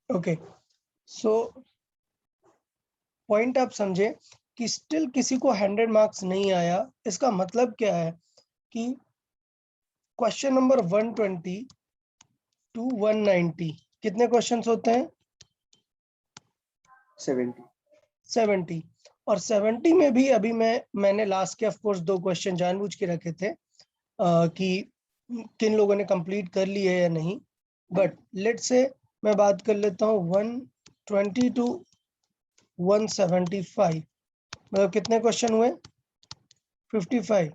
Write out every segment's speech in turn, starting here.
Okay, so point आप समझे कि स्टिल किसी को 100 मार्क्स नहीं आया। इसका मतलब क्या है कि क्वेश्चन नंबर 120 टू 190 कितने क्वेश्चंस होते हैं? 70। और 70 में भी अभी मैंने लास्ट के ऑफ कोर्स 2 क्वेश्चन जानबूझ के रखे थे कि किन लोगों ने कंप्लीट कर लिए है या नहीं। बट लेट से मैं बात कर लेता हूँ 120 टू 175, मतलब कितने क्वेश्चन हुए? 55।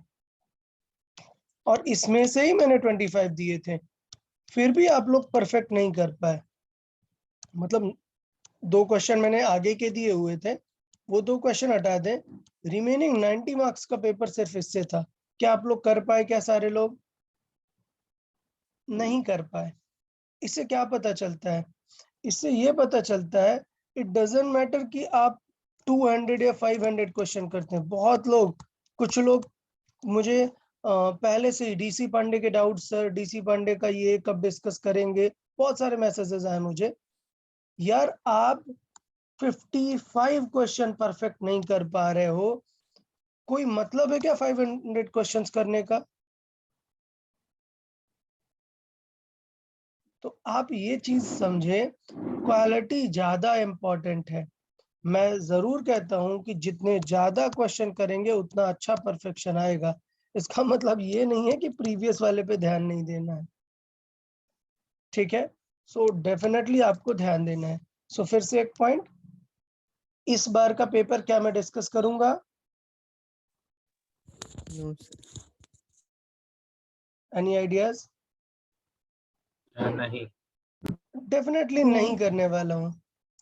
और इसमें से ही मैंने 25 दिए थे, फिर भी आप लोग परफेक्ट नहीं कर पाए। मतलब 2 क्वेश्चन मैंने आगे के दिए हुए थे, वो 2 क्वेश्चन हटा दें, रिमेनिंग 90 मार्क्स का पेपर सिर्फ इससे था। क्या आप लोग कर पाए? क्या सारे लोग नहीं कर पाए? इससे क्या पता चलता है? इससे ये पता चलता है इट डजेंट मैटर कि आप 200 या 500 क्वेश्चन करते हैं। बहुत लोग, कुछ लोग मुझे पहले से ही डीसी पांडे के डाउट, सर डीसी पांडे का ये कब डिस्कस करेंगे, बहुत सारे मैसेजेस आए मुझे। यार आप 55 क्वेश्चन परफेक्ट नहीं कर पा रहे हो, कोई मतलब है क्या 500 क्वेश्चंस करने का? तो आप ये चीज समझे, क्वालिटी ज्यादा इंपॉर्टेंट है। मैं जरूर कहता हूं कि जितने ज्यादा क्वेश्चन करेंगे उतना अच्छा परफेक्शन आएगा। इसका मतलब ये नहीं है कि प्रीवियस वाले पे ध्यान नहीं देना है, ठीक है? सो डेफिनेटली आपको ध्यान देना है। सो फिर से एक पॉइंट, इस बार का पेपर क्या मैं डिस्कस करूंगा? Any ideas? नहीं। डेफिनेटली नहीं करने वाला हूँ,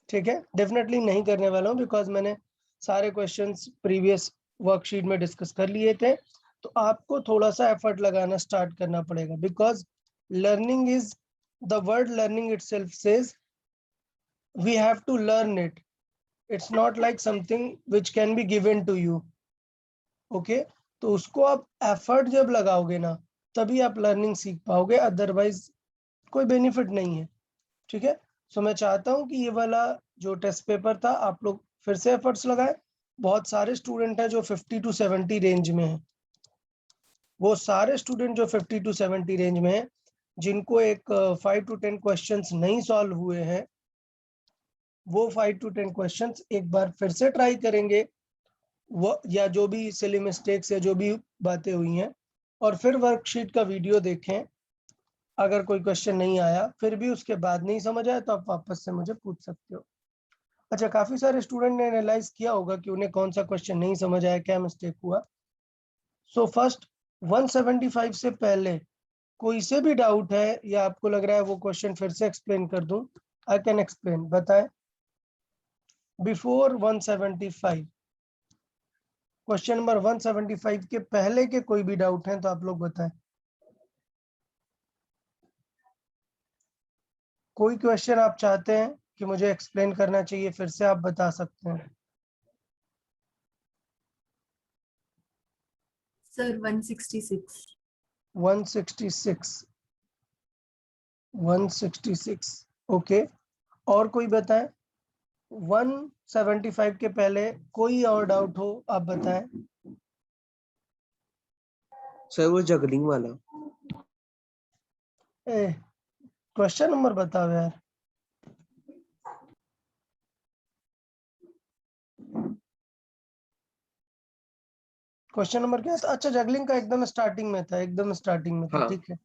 ठीक है? डेफिनेटली नहीं करने वाला हूँ, बिकॉज मैंने सारे क्वेश्चंस प्रीवियस वर्कशीट में डिस्कस कर लिए थे। तो आपको थोड़ा सा एफर्ट लगाना स्टार्ट करना पड़ेगा, because learning is, the word learning itself says we have to learn it, it's not like something which can be given to you. Okay, तो उसको आप एफर्ट जब लगाओगे ना, तभी आप लर्निंग सीख पाओगे, अदरवाइज कोई बेनिफिट नहीं है, ठीक है? सो मैं चाहता हूं कि ये वाला जो टेस्ट पेपर था आप लोग फिर से एफर्ट्स लगाएं। बहुत सारे स्टूडेंट हैं जो 50 टू 70 रेंज में हैं। वो सारे स्टूडेंट जो 50 टू 70 रेंज में हैं, जिनको एक 5 टू 10 क्वेश्चंस नहीं सॉल्व हुए हैं, वो 5 टू 10 क्वेश्चंस एक बार फिर से ट्राई करेंगे, वो या जो भी सिली मिस्टेक्स या जो भी बातें हुई हैं, और फिर वर्कशीट का वीडियो देखें। अगर कोई क्वेश्चन नहीं आया, फिर भी उसके बाद नहीं समझ आया, तो आप वापस से मुझे पूछ सकते हो। अच्छा, काफी सारे स्टूडेंट ने एनालाइज किया होगा कि उन्हें कौन सा क्वेश्चन नहीं समझ आया, क्या मिस्टेक हुआ। सो फर्स्ट 175 से पहले कोई से भी डाउट है या आपको लग रहा है वो क्वेश्चन फिर से एक्सप्लेन कर दूं, आई कैन एक्सप्लेन, बताएं। बिफोर 175, क्वेश्चन नंबर 175 के पहले के कोई भी डाउट हैं तो आप लोग बताएं। कोई क्वेश्चन आप चाहते हैं कि मुझे एक्सप्लेन करना चाहिए, फिर से आप बता सकते हैं। सर 166। 166 ओके, और कोई बताएं। 175 के पहले कोई और डाउट हो आप बताएं। सर वो जगलिंग वाला। क्वेश्चन नंबर बताओ यार। क्वेश्चन नंबर क्या था? अच्छा, जगलिंग का एकदम स्टार्टिंग में था, एकदम स्टार्टिंग में था, हाँ। ठीक है।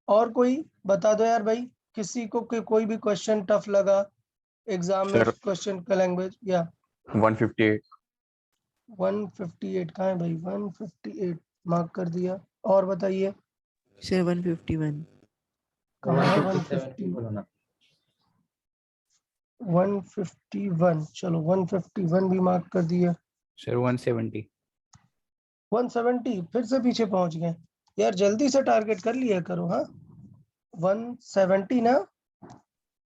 और कोई बता दो यार भाई, किसी को कोई भी क्वेश्चन टफ लगा एग्जाम में, सर क्वेश्चन का लैंग्वेज या 158। 158 कहाँ है भाई? 158 मार्क कर दिया। और बताइए। सर 151। कहाँ है 157 बोलो ना। 151, चलो 151 भी मार्क कर दिया। सर 170। 170 फिर से पीछे पहुंच गए यार, जल्दी से टारगेट कर लिया करो। हाँ, 170 ना?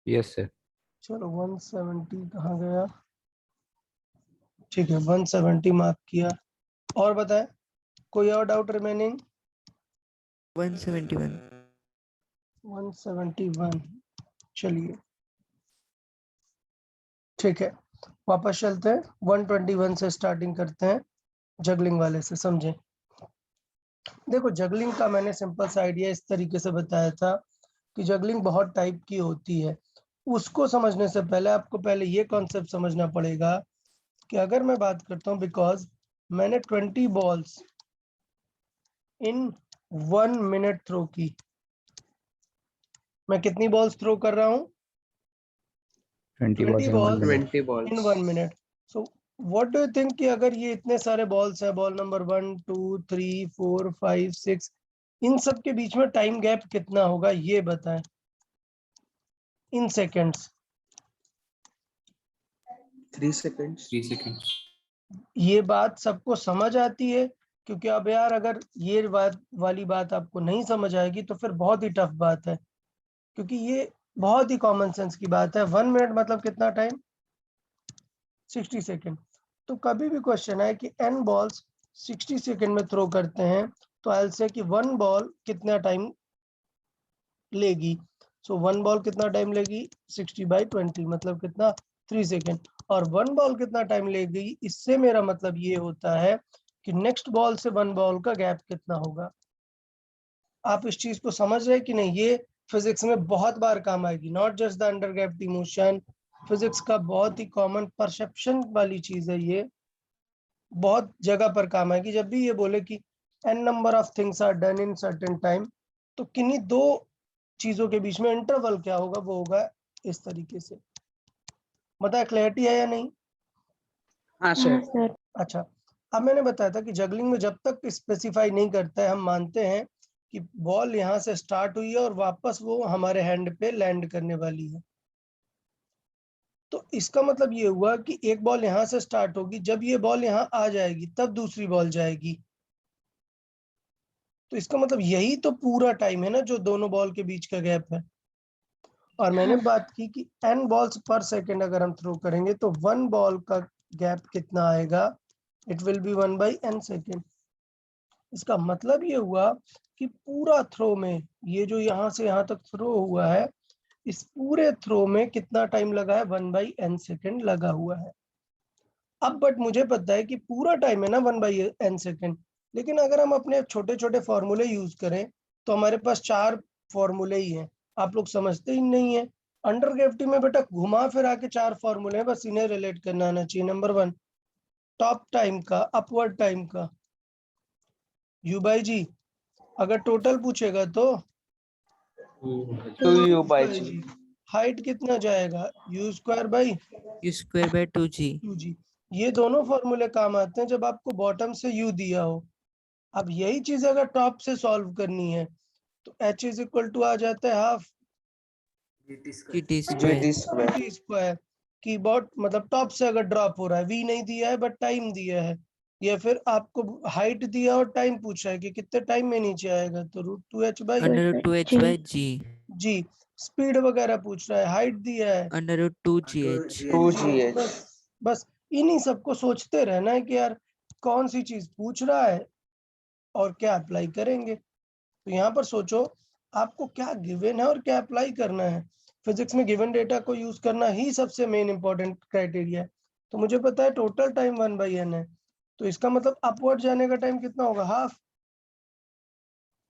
Yes sir. चलो 170 कहाँ गया? ठीक है, 170 मार्क किया। और बताएं, कोई और डाउट रिमेनिंग? 171। 171, चलिए ठीक है, वापस चलते हैं, 121 से स्टार्टिंग करते हैं जगलिंग वाले से, समझे। देखो जगलिंग का मैंने सिंपल सा आइडिया इस तरीके से बताया था कि जगलिंग बहुत टाइप की होती है। उसको समझने से पहले आपको पहले ये कॉन्सेप्ट समझना पड़ेगा कि अगर मैं बात करता हूँ, बिकॉज मैंने 20 बॉल्स इन 1 मिनट थ्रो की, मैं कितनी बॉल्स थ्रो कर रहा हूँ? 20 balls 20 in 1 balls minute. 20 balls. in 1 minute. So what do you think कि अगर ये इतने सारे बॉल्स हैं, बॉल नंबर 1 2 3 4 5 6, इन सब के बीच में टाइम गैप कितना होगा ये बताएं इन सेकेंड्स। 3 seconds. 3 seconds. ये बात सबको समझ आती है? क्योंकि अब यार अगर ये बात वाली बात आपको नहीं समझ आएगी तो फिर बहुत ही टफ बात है, क्योंकि ये बहुत ही कॉमन सेंस की बात है। 1 मिनट मतलब कितना टाइम? 60 सेकेंड। तो कभी भी क्वेश्चन है कि n बॉल्स 60 सेकेंड में थ्रो करते हैं तो आई विल से कि 1 बॉल कितना टाइम लेगी। सो 1 बॉल कितना टाइम लेगी? 60/20 मतलब कितना? 3 सेकेंड। और 1 बॉल कितना टाइम लेगी, इससे मेरा मतलब ये होता है कि नेक्स्ट बॉल से 1 बॉल का गैप कितना होगा। आप इस चीज को समझ रहे हैं कि नहीं? ये फिजिक्स में बहुत बार काम आएगी, not just the under gravity motion. Physics का बहुत ही कॉमन परसेप्शन वाली चीज है, ये बहुत जगह पर काम आएगी। जब भी ये बोले कि n number of things are done in certain time, तो किन्हीं दो चीजों के बीच में इंटरवल क्या होगा, वो होगा इस तरीके से। बताया क्लैरिटी है या नहीं? हाँ सर। अच्छा, अब मैंने बताया था कि जगलिंग में जब तक स्पेसिफाई नहीं करता है, हम मानते हैं कि बॉल यहाँ से स्टार्ट हुई है और वापस वो हमारे हैंड पे लैंड करने वाली है। तो इसका मतलब ये हुआ कि एक बॉल यहाँ से स्टार्ट होगी, जब ये बॉल यहाँ आ जाएगी तब दूसरी बॉल जाएगी। तो इसका मतलब यही तो पूरा टाइम है ना, जो दोनों बॉल के बीच का गैप है। और मैंने बात की कि n बॉल्स पर सेकेंड अगर हम थ्रो करेंगे तो 1 बॉल का गैप कितना आएगा? It will be 1/n second. इसका मतलब ये हुआ कि पूरा थ्रो में, ये जो यहाँ से यहाँ तक थ्रो हुआ है, इस पूरे थ्रो में कितना टाइम लगा है? 1/n सेकेंड लगा हुआ है। अब बट मुझे पता है कि पूरा टाइम है ना 1/n सेकेंड, लेकिन अगर हम अपने छोटे छोटे फॉर्मूले यूज करें तो हमारे पास 4 फॉर्मूले ही हैं। आप लोग समझते ही नहीं है। अंडर ग्रेविटी में बेटा घुमा फिरा के 4 फॉर्मूले हैं, बस इन्हें रिलेट करना आना चाहिए। नंबर 1 टॉप टाइम का, अपवर्ड टाइम का, यू बाई जी। अगर टोटल पूछेगा तो 2u/g. हाइट कितना जाएगा? u square by U square by 2G. 2g। ये दोनों फॉर्मूले काम आते हैं जब आपको बॉटम से u दिया हो। अब यही चीज अगर टॉप से सॉल्व करनी है तो h इज इक्वल टू आ जाता है half GT GT square. square. T square. की बॉट मतलब टॉप से अगर ड्रॉप हो रहा है, v नहीं दिया है बट टाइम दिया है, या फिर आपको हाइट दिया और टाइम पूछा है कि कितने टाइम में नीचे आएगा, तो √2h by Under root 2H by G. G. Speed वगैरह पूछ रहा है, हाइट दिया है, Under root 2GH. 2gh. बस इन्हीं सबको सोचते रहना है कि यार कौन सी चीज पूछ रहा है और क्या अप्लाई करेंगे। तो यहाँ पर सोचो आपको क्या गिवन है और क्या अप्लाई करना है। फिजिक्स में गिवन डेटा को यूज करना ही सबसे मेन इंपॉर्टेंट क्राइटेरिया है। तो मुझे पता है टोटल टाइम 1/n है, तो इसका मतलब अपवर्ड जाने का टाइम कितना होगा? हाफ।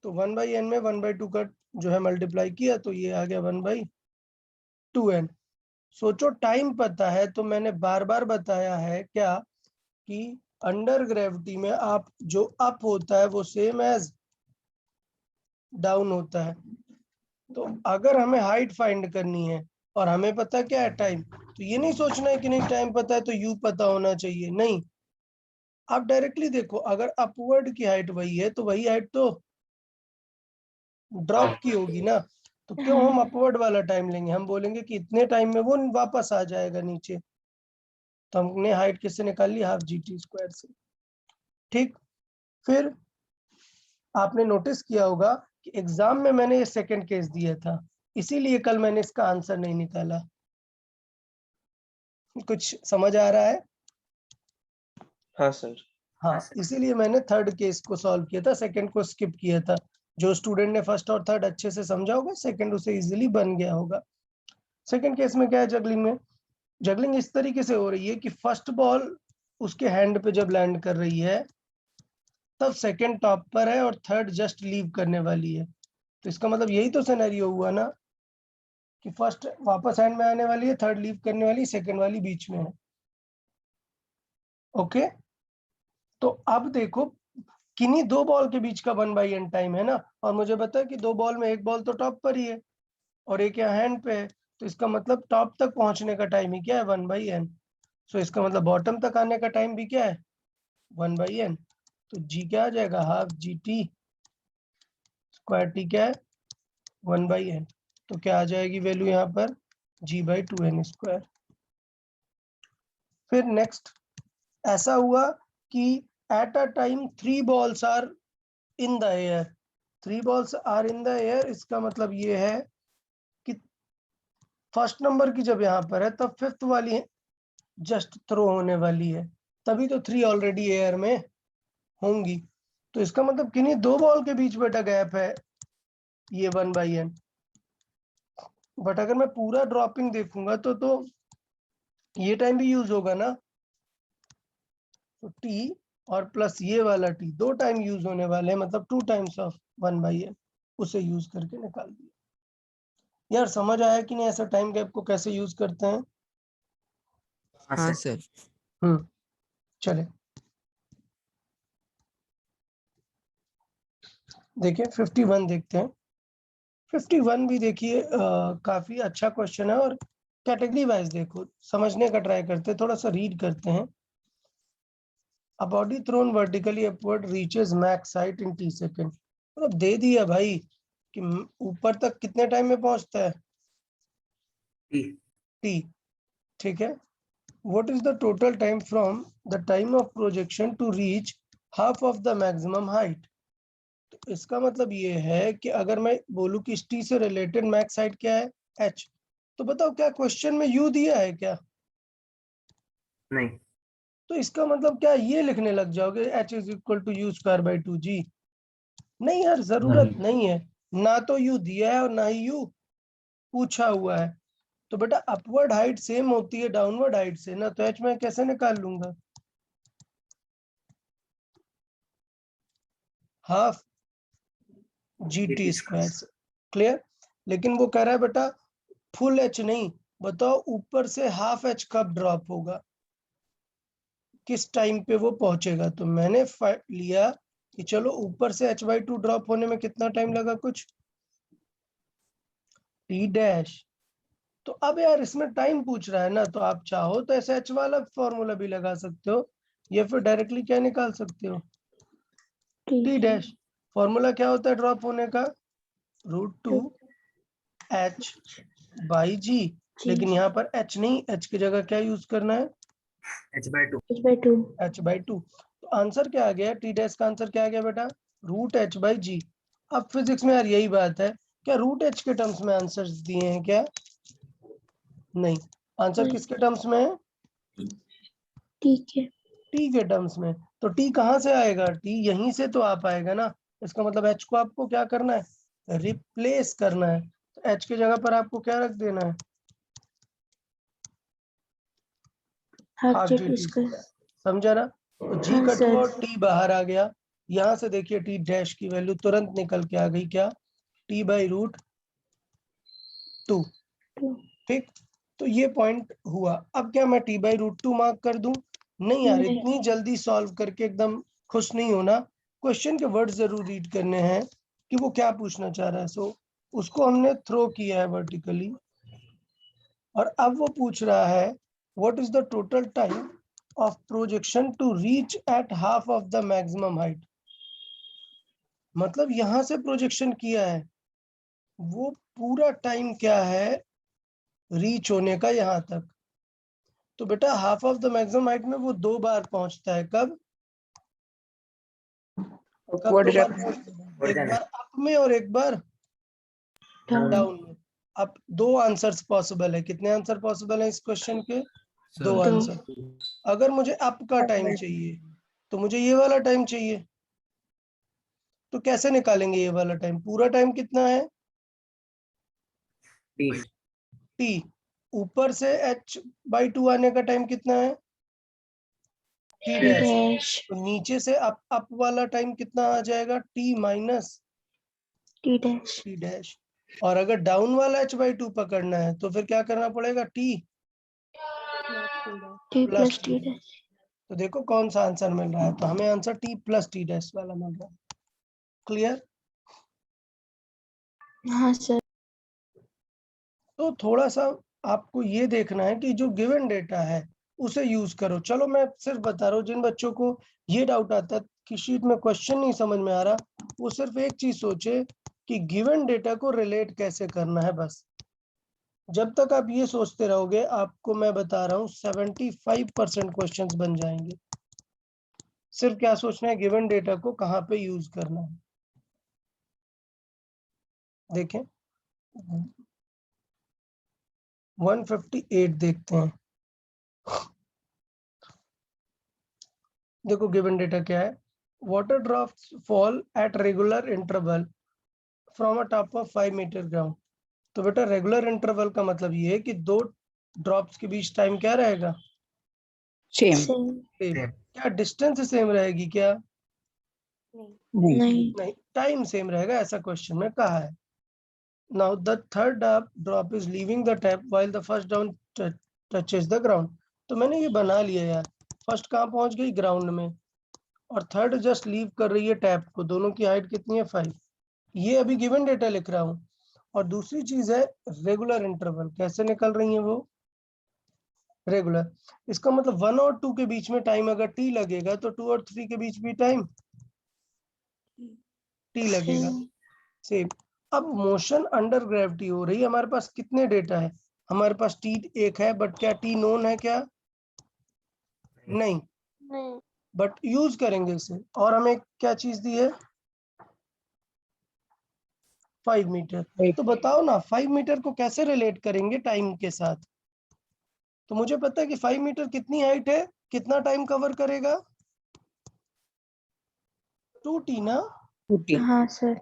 तो 1/n में 1/2 का जो है मल्टीप्लाई किया तो ये आ गया 1/2n। सोचो टाइम पता है तो मैंने बार बार बताया है क्या कि अंडर ग्रेविटी में आप जो अप होता है वो सेम एज डाउन होता है। तो अगर हमें हाइट फाइंड करनी है और हमें पता क्या है टाइम, तो ये नहीं सोचना है कि नहीं टाइम पता है तो यू पता होना चाहिए, नहीं। आप डायरेक्टली देखो, अगर अपवर्ड की हाइट वही है तो वही हाइट तो ड्रॉप की होगी ना। तो क्यों हम अपवर्ड वाला टाइम लेंगे? हम बोलेंगे कि इतने टाइम में वो वापस आ जाएगा नीचे। तो हमने हाइट किससे निकाल ली? हाफ GT स्क्वायर से। ठीक। फिर आपने नोटिस किया होगा कि एग्जाम में मैंने ये सेकंड केस दिया था, इसीलिए कल मैंने इसका आंसर नहीं निकाला। कुछ समझ आ रहा है? हाँ सर. हाँ, इसीलिए मैंने थर्ड केस को सॉल्व किया था, सेकंड को स्किप किया था। जो स्टूडेंट ने फर्स्ट और थर्ड अच्छे से समझा होगा, सेकंड उसे इजीली बन गया होगा। सेकंड केस में क्या है जगलिंग में? जगलिंग इस तरीके से हो रही है कि फर्स्ट बॉल उसके हैंड पे जब लैंड कर रही है तब सेकंड टॉप पर है और थर्ड जस्ट लीव करने वाली है। तो इसका मतलब यही तो सिनेरियो हुआ ना कि फर्स्ट वापस हैंड में आने वाली है, थर्ड लीव करने वाली, सेकंड वाली बीच में है। ओके, तो अब देखो किन्हीं दो बॉल के बीच का 1/n टाइम है ना, और मुझे पता है कि दो बॉल में एक बॉल तो टॉप पर ही है और एक यहाँ हैंड पे है, तो इसका मतलब टॉप तक पहुंचने का टाइम ही क्या है 1/n। सो इसका मतलब बॉटम तक आने का टाइम भी क्या है 1/n। तो g क्या आ जाएगा, हाफ GT स्क्वायर t क्या है 1/n। तो क्या आ जाएगी वैल्यू यहाँ पर g/2n स्क्वायर। फिर नेक्स्ट ऐसा हुआ कि at a time 3 balls are in the air, 3 balls are in the air. इसका मतलब ये है कि फर्स्ट नंबर की जब यहाँ पर है तब फिफ्थ वाली जस्ट थ्रो होने वाली है, तभी तो 3 ऑलरेडी एयर में होंगी। तो इसका मतलब किन्हीं दो बॉल के बीच बेटा गैप है ये 1/n। बट अगर मैं पूरा ड्रॉपिंग देखूंगा तो ये टाइम भी यूज होगा ना, तो t और प्लस ये वाला t दो टाइम यूज होने वाले हैं, मतलब 2 टाइम्स ऑफ 1/n, उसे यूज करके निकाल दिया। यार समझ आया कि नहीं ऐसा टाइम गैप को कैसे यूज करते हैं? हाँ सर। चले देखिए 51 देखते हैं। 51 भी देखिए काफी अच्छा क्वेश्चन है और कैटेगरी वाइज देखो समझने का ट्राई करते हैं, थोड़ा सा रीड करते हैं। A body thrown vertically upward reaches max height in t second। मतलब दे दिया भाई कि ऊपर तक कितने टाइम में पहुंचता है t, ठीक है। What is the total time from the time of projection to reach half of the maximum height? तो इसका मतलब ये है कि अगर मैं बोलूं कि t से रिलेटेड मैक्स हाइट क्या है h, तो बताओ क्या क्वेश्चन में u दिया है क्या? नहीं। तो इसका मतलब क्या ये लिखने लग जाओगे h is equal to u square by 2g? नहीं यार, जरूरत नहीं है, ना तो u दिया है और ना ही u पूछा हुआ है। तो बेटा अपवर्ड हाइट सेम होती है डाउनवर्ड हाइट से ना, तो h मैं कैसे निकाल लूंगा, हाफ GT स्क्वायर से। क्लियर? लेकिन वो कह रहा है बेटा फुल h नहीं, बताओ ऊपर से हाफ h कब ड्रॉप होगा, किस टाइम पे वो पहुंचेगा। तो मैंने लिया कि चलो ऊपर से h/2 ड्रॉप होने में कितना टाइम लगा, कुछ t डैश। तो अब यार इसमें टाइम पूछ रहा है ना, तो आप चाहो तो ऐसे h वाला फॉर्मूला भी लगा सकते हो या फिर डायरेक्टली क्या निकाल सकते हो t डैश। फॉर्मूला क्या होता है ड्रॉप होने का, √2h/g। लेकिन यहाँ पर h नहीं, h की जगह क्या यूज करना है h/2। तो आंसर क्या आ गया, टी डैश का आंसर क्या आ गया बेटा √h/g। अब फिजिक्स में यार यही बात है, क्या √h के टर्म्स में आंसर्स दिए हैं क्या? नहीं, आंसर किसके टर्म्स में है, ठीक है। टी के टर्म्स में। तो टी कहाँ से आएगा, टी यहीं से तो आ पाएगा ना। इसका मतलब एच को आपको क्या करना है, रिप्लेस करना है। तो एच की जगह पर आपको क्या रख देना है, हाफ GT स्क्वायर। समझा ना? तो जी कट हुआ और टी बाहर आ गया। यहाँ से देखिए टी डैश की वैल्यू तुरंत निकल के आ गई, क्या t/√2। ठीक, तो ये पॉइंट हुआ। अब क्या मैं t/√2 मार्क कर दूं? नहीं यार, इतनी जल्दी सॉल्व करके एकदम खुश नहीं होना, क्वेश्चन के वर्ड जरूर रीड करने हैं कि वो क्या पूछना चाह रहा है। सो उसको हमने थ्रो किया है वर्टिकली, और अब वो पूछ रहा है what is the total time of projection to reach at half of the maximum height. मतलब यहां से प्रोजेक्शन किया है, वो पूरा टाइम क्या है रीच होने का यहाँ तक। तो बेटा half of the maximum height में वो 2 बार पहुंचता है, कब कब 2 बार पहुंचता है? एक बार अप में और एक बार डाउन में। अब 2 आंसर्स पॉसिबल है। कितने आंसर पॉसिबल है इस क्वेश्चन के? 2 आंसर। अगर मुझे अप का टाइम चाहिए तो मुझे ये वाला टाइम चाहिए, तो कैसे निकालेंगे ये वाला टाइम? पूरा टाइम कितना है t, ऊपर से h/2 आने का टाइम कितना है? t dash. डैश तो नीचे से अप वाला टाइम कितना आ जाएगा? t minus T dash t dash. और अगर डाउन वाला h/2 पकड़ना है तो फिर क्या करना पड़ेगा? t T plus plus T dash. तो देखो कौन सा आंसर मिल रहा है, तो हमें answer t plus T dash वाला मिल रहा है। क्लियर? हाँ सर। तो थोड़ा सा आपको ये देखना है कि जो गिवन डेटा है उसे यूज करो। चलो मैं सिर्फ बता रहा हूँ, जिन बच्चों को ये डाउट आता है कि शीट में क्वेश्चन नहीं समझ में आ रहा, वो सिर्फ एक चीज सोचे कि गिवन डेटा को रिलेट कैसे करना है। बस जब तक आप ये सोचते रहोगे, आपको मैं बता रहा हूँ 75% क्वेश्चंस बन जाएंगे। सिर्फ क्या सोचना है, गिवन डेटा को कहाँ पे यूज करना है। देखें 158 देखते हैं। देखो गिवन डेटा क्या है, water drops fall at regular interval from a top of 5 meter ground. तो बेटा रेगुलर इंटरवल का मतलब ये है कि दो ड्रॉप्स के बीच टाइम क्या रहेगा? सेम। Same same. क्या डिस्टेंस सेम रहेगी क्या? नहीं। नहीं। टाइम सेम रहेगा, ऐसा क्वेश्चन में कहा है। Now the third drop is leaving the tap while the first down touches the ground. तो मैंने ये बना लिया यार, फर्स्ट कहाँ पहुंच गई? ग्राउंड में, और थर्ड जस्ट लीव कर रही है टैप को। दोनों की हाइट कितनी है? 5। ये अभी गिवन डेटा लिख रहा हूँ। और दूसरी चीज है रेगुलर इंटरवल, कैसे निकल रही है वो? रेगुलर। इसका मतलब 1 और 2 के बीच में टाइम अगर t लगेगा तो 2 और 3 के बीच भी टाइम t लगेगा। सेम। अब मोशन अंडर ग्रेविटी हो रही है, हमारे पास कितने डेटा है? हमारे पास t एक है, बट क्या t नोन है क्या? नहीं, बट यूज करेंगे इसे। और हमें क्या चीज दी है? 5 मीटर। तो बताओ ना 5 मीटर को कैसे रिलेट करेंगे टाइम के साथ? तो मुझे पता है कि 5 मीटर कितनी हाइट है, कितना टाइम कवर करेगा? 2t ना। हाँ सर।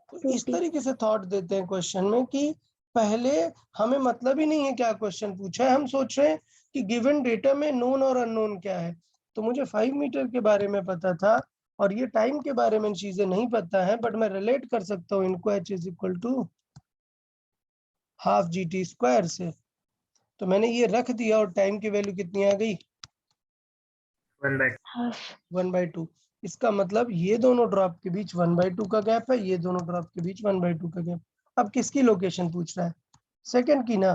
तो इस तरीके से थॉट देते हैं क्वेश्चन में कि पहले हमें मतलब ही नहीं है क्या क्वेश्चन पूछा है, हम सोच रहे हैं कि गिवन डेटा में नोन और अननोन क्या है। तो मुझे 5 मीटर के बारे में पता था और ये टाइम के बारे में चीजें नहीं पता है, बट मैं रिलेट कर सकता हूँ इनको h is equal to half GT² से। तो मैंने ये रख दिया और टाइम की वैल्यू कितनी आ गई? 1/2। इसका मतलब ये दोनों ड्रॉप के बीच 1/2 का गैप है, ये दोनों ड्रॉप के बीच 1/2 का गैप। अब किसकी लोकेशन पूछ रहा है? सेकंड की ना।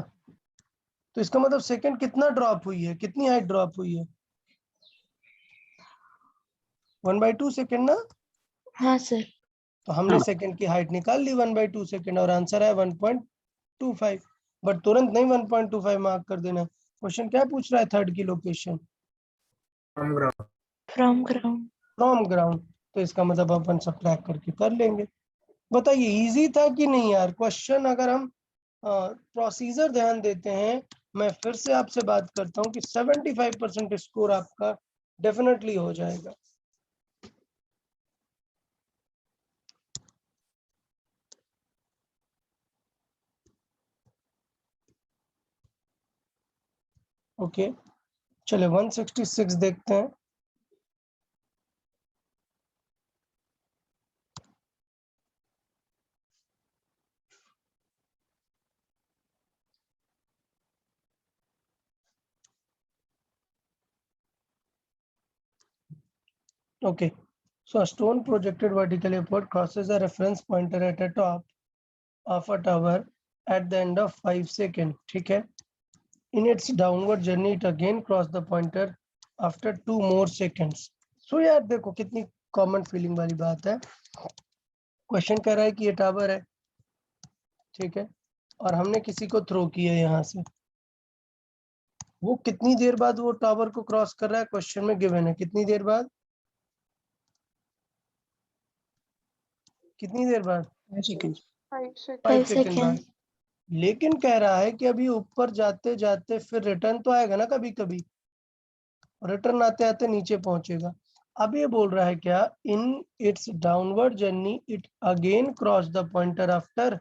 तो इसका मतलब सेकंड कितना ड्रॉप हुई है, कितनी हाइट ड्रॉप हुई है? 1/2 सेकंड ना। हाँ सर। तो हमने सेकंड की हाइट निकाल ली 1/2 सेकंड, और आंसर है 1.25। बट तुरंत नहीं 1.25 मार्क कर देना। क्वेश्चन क्या पूछ रहा है? थर्ड की location from ground. From ground. तो इसका मतलब अपन सब्ट्रैक्ट करके कर लेंगे। बताइए इजी था कि नहीं यार क्वेश्चन? अगर हम प्रोसीजर ध्यान देते हैं, मैं फिर से आपसे बात करता हूँ कि 75% स्कोर आपका डेफिनेटली हो जाएगा। ओके चले 166 देखते हैं। Okay, so a stone projected vertically upward crosses a reference pointer at the top of a tower at the end of 5 seconds. ठीक है? In its downward journey, it again crossed the pointer after 2 more seconds. So यार देखो कितनी common feeling वाली बात है। Question कह रहा है कि ये टावर है, ठीक है, और हमने किसी को थ्रो किया यहाँ से। वो कितनी देर बाद वो टावर को क्रॉस कर रहा है? क्वेश्चन में गिवन है कितनी देर बाद, कितनी देर बाद? 5 सेकंड बाद। लेकिन कह रहा है कि अभी ऊपर जाते जाते फिर रिटर्न तो आएगा ना कभी कभी, रिटर्न आते आते नीचे पहुंचेगा। अब ये बोल रहा है क्या? In its downward journey it again cross the pointer after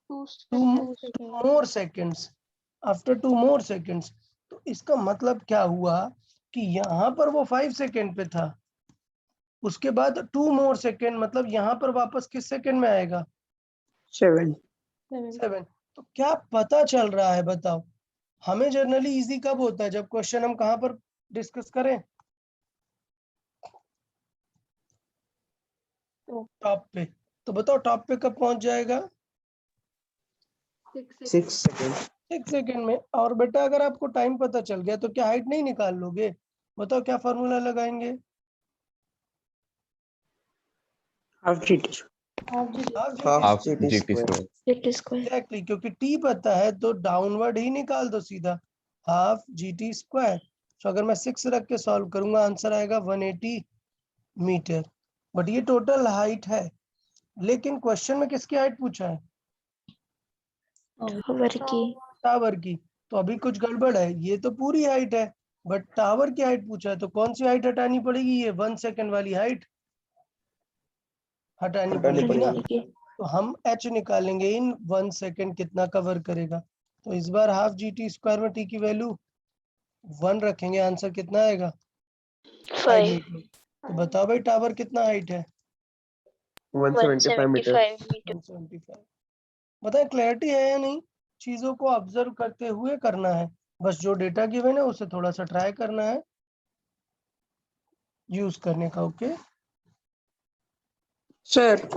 2 more seconds, after 2 more seconds। तो इसका मतलब क्या हुआ कि यहाँ पर वो 5 सेकेंड पे था, उसके बाद 2 more सेकेंड, मतलब यहाँ पर वापस किस सेकेंड में आएगा? 7। 7। तो क्या पता चल रहा है बताओ? हमें जनरली इजी कब होता है? जब क्वेश्चन हम कहाँ पर डिस्कस करें? टॉप पे। तो बताओ टॉप पे कब पहुंच जाएगा? 6 सेकंड। 6 सेकेंड में। और बेटा अगर आपको टाइम पता चल गया तो क्या हाइट नहीं निकाल लोगे? बताओ क्या फॉर्मूला लगाएंगे? Half GT. Half GT square. Exactly, क्योंकि टी पता है तो डाउनवर्ड ही निकाल दो सीधा, हाफ GT स्क्वायर। तो अगर मैं 6 रख के सॉल्व करूंगा आंसर आएगा 180 मीटर। बट ये टोटल हाइट है, लेकिन क्वेश्चन में किसकी हाइट पूछा है? टावर की। तो अभी कुछ गड़बड़ है, ये तो पूरी हाइट है बट टावर की हाइट पूछा है, तो कौन सी हाइट हटानी पड़ेगी? ये 1 सेकेंड वाली हाइट हटानी पड़ेगी ना। तो हम h निकालेंगे इन 1 सेकेंड कितना कवर करेगा। तो इस बार हाफ GT स्क्वायर में t की वैल्यू 1 रखेंगे, आंसर कितना आएगा? 5 मीटर। तो बताओ भाई टावर कितना हाइट है? 175 मीटर। 175। बताए क्लैरिटी है या नहीं? चीजों को ऑब्जर्व करते हुए करना है, बस जो डेटा गिवन है उसे थोड़ा सा ट्राई करना है यूज करने का। ओके सर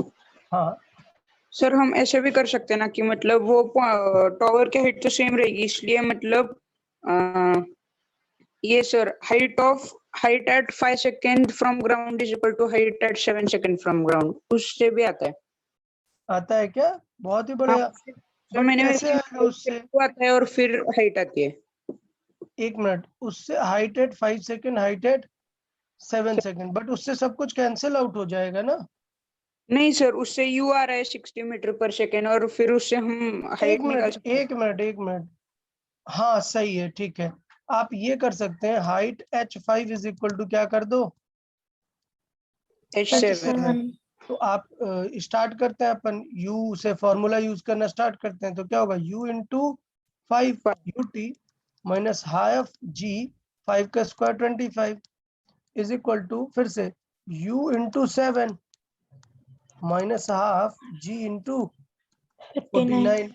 हाँ, सर हम ऐसे भी कर सकते हैं ना कि मतलब वो टावर की हाइट तो सेम रहेगी, इसलिए मतलब ये sir height at 5 second from ground is equal to height at 7 second from ground, उससे भी आता है। आता है क्या? बहुत ही हाँ, बढ़िया। तो बट मैंने कैसे आएगा उससे? आता है और फिर हाइट आती है। 1 मिनट, उससे height at 5 second, height at 7 second, but उससे सब कुछ कैंसिल आउट हो जाएगा ना। नहीं सर, उससे यू आ रहा है 60 मीटर पर सेकेंड और फिर उससे हम हाइट निकाल सकते हैं। एक मिनट, हाँ सही है, ठीक है। आप ये कर सकते हैं, height h5 is equal to क्या कर दो? H7। तो आप स्टार्ट करते हैं अपन u से, फॉर्मूला यूज करना स्टार्ट करते हैं। तो क्या होगा? u into 5 ut minus half g, 5 का स्क्वायर 25 इज इक्वल टू फिर से u into 7 minus half g into 49।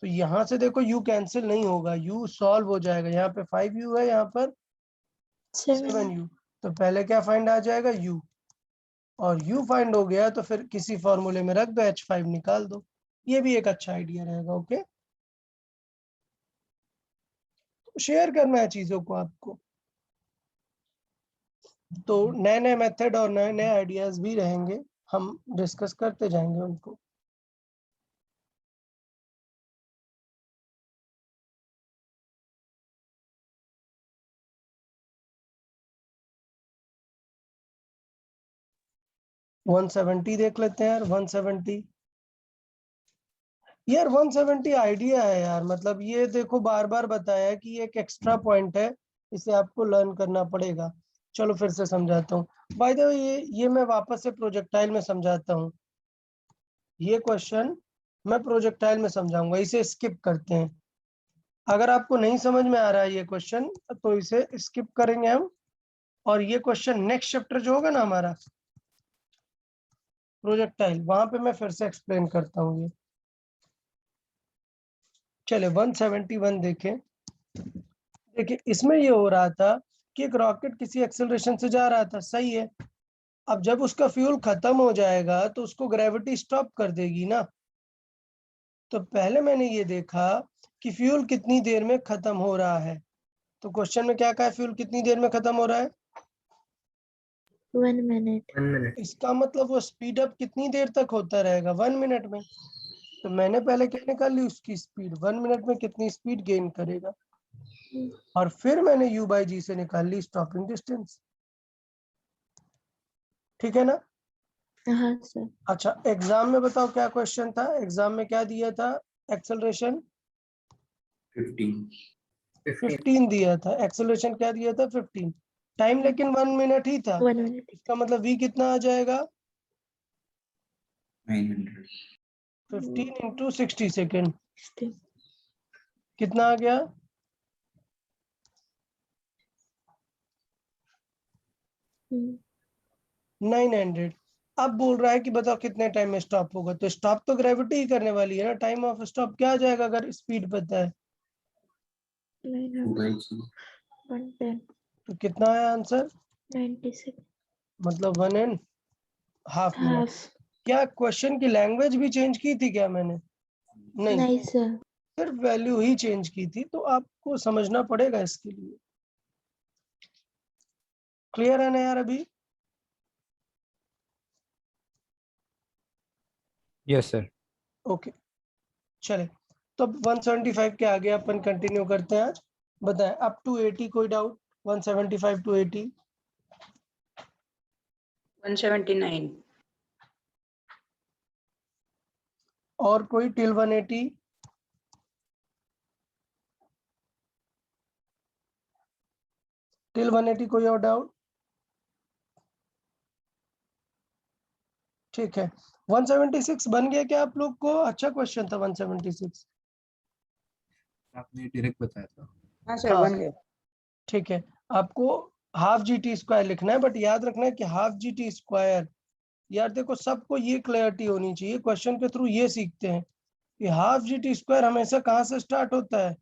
तो यहाँ से देखो u कैंसिल नहीं होगा, u सॉल्व हो जाएगा। यहाँ पे 5u है, यहाँ पर 7u। तो पहले क्या फाइंड आ जाएगा? u, और u फाइंड हो गया तो फिर किसी फॉर्मूले में रख दो, h5 निकाल दो। ये भी एक अच्छा आइडिया रहेगा। ओके, तो शेयर करना है चीजों को आपको, तो नए नए मेथड और नए नए आइडियाज भी रहेंगे, हम डिस्कस करते जाएंगे उनको। यार 170 देख लेते हैं यार। 170 यार 170 आइडिया है यार, मतलब ये देखो बार बार बताया कि एक एक्स्ट्रा पॉइंट है, इसे आपको लर्न करना पड़ेगा। चलो फिर से समझाता हूँ। बाय द वे ये मैं वापस से प्रोजेक्टाइल में समझाता हूँ। ये क्वेश्चन मैं प्रोजेक्टाइल में समझाऊंगा, इसे स्किप करते हैं। अगर आपको नहीं समझ में आ रहा है ये क्वेश्चन तो इसे स्किप करेंगे हम, और ये क्वेश्चन नेक्स्ट चैप्टर जो होगा ना हमारा प्रोजेक्टाइल, वहां पे मैं फिर से एक्सप्लेन करता हूँ ये। चले 171 देखें। देखिए इसमें ये हो रहा था कि एक रॉकेट किसी एक्सेलरेशन से जा रहा था, सही है। अब जब उसका फ्यूल खत्म हो जाएगा तो उसको ग्रेविटी स्टॉप कर देगी ना। तो पहले मैंने ये देखा कि फ्यूल कितनी देर में खत्म हो रहा है। तो क्वेश्चन में क्या कहा है? फ्यूल कितनी देर में खत्म हो रहा है? 1 minute। इसका मतलब वो स्पीड अप कितनी देर तक होता रहेगा? 1 मिनट में। तो मैंने पहले क्या निकाल ली? उसकी स्पीड 1 मिनट में कितनी स्पीड गेन करेगा, और फिर मैंने u बाई जी से निकाल ली स्टॉपिंग डिस्टेंस। ठीक है ना? हाँ सर। अच्छा, एग्जाम में बताओ क्या क्वेश्चन था? एग्जाम में क्या दिया था? एक्सेलरेशन 15 दिया था। एक्सेलरेशन क्या दिया था? 15। टाइम लेकिन 1 मिनट ही था। 1 minute। इसका मतलब v कितना आ जाएगा? 900। 15 into 60 सेकेंड 60. कितना आ गया? 900। अब बोल रहा है कि बताओ कितने टाइम में स्टॉप होगा, तो स्टॉप तो ग्रेविटी ही करने वाली है ना। टाइम ऑफ स्टॉप क्या आ जाएगा अगर स्पीड पता है? 110. तो कितना आया आंसर? 96. मतलब 1.5 मिनट। Half. क्या क्वेश्चन की लैंग्वेज भी चेंज की थी क्या मैंने? नहीं, नहीं सर. सिर्फ वैल्यू ही चेंज की थी, तो आपको समझना पड़ेगा इसके लिए। क्लियर है ना यार अभी? Yes sir. ओके चले, तो 175 के आगे अपन कंटिन्यू करते हैं आज। बताएं अप टू 80 कोई डाउट? 175 टू 80 179. और कोई टिल 180? टिल 180 कोई और डाउट? ठीक है, 176 बन गया क्या आप लोग को? अच्छा क्वेश्चन था 176। आपने डायरेक्ट बताया था। हाँ सर, हाँ। बन गया। ठीक है, आपको हाफ GT स्क्वायर लिखना है, बट याद रखना है कि हाफ GT स्क्वायर, यार देखो सबको ये क्लैरिटी होनी चाहिए, क्वेश्चन के थ्रू ये सीखते हैं कि हाफ GT स्क्वायर हमेशा कहाँ से स्टार्ट होता है?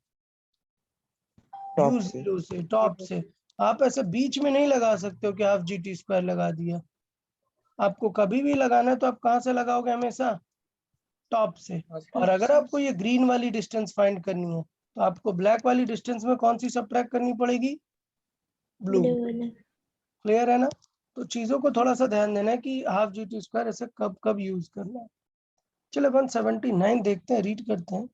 टॉप U से। 0 से, टॉप से। आप ऐसे बीच में नहीं लगा सकते हो कि हाफ GT स्क्वायर लगा दिया। आपको कभी भी लगाना है तो आप कहाँ से लगाओगे? हमेशा टॉप से। और अगर आपको ये ग्रीन वाली डिस्टेंस फाइंड करनी है तो आपको ब्लैक वाली डिस्टेंस में कौन सी सब्ट्रैक्ट करनी पड़ेगी? ब्लू। Blue वाला. क्लियर है ना? तो चीजों को थोड़ा सा ध्यान देना है कि हाफ GT स्क्वायर ऐसे कब कब यूज करना है। चलो 179 देखते हैं, रीड करते हैं।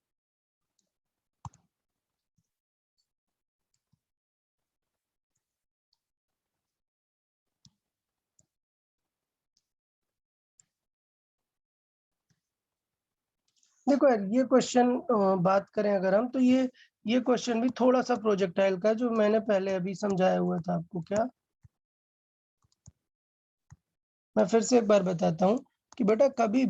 देखो यार ये क्वेश्चन बात करें अगर हम, तो ये क्वेश्चन भी थोड़ा सा प्रोजेक्टाइल का, जो मैंने पहले अभी समझाया हुआ था आपको। क्या मैं फिर से एक बार बताता हूँ कि बेटा कभी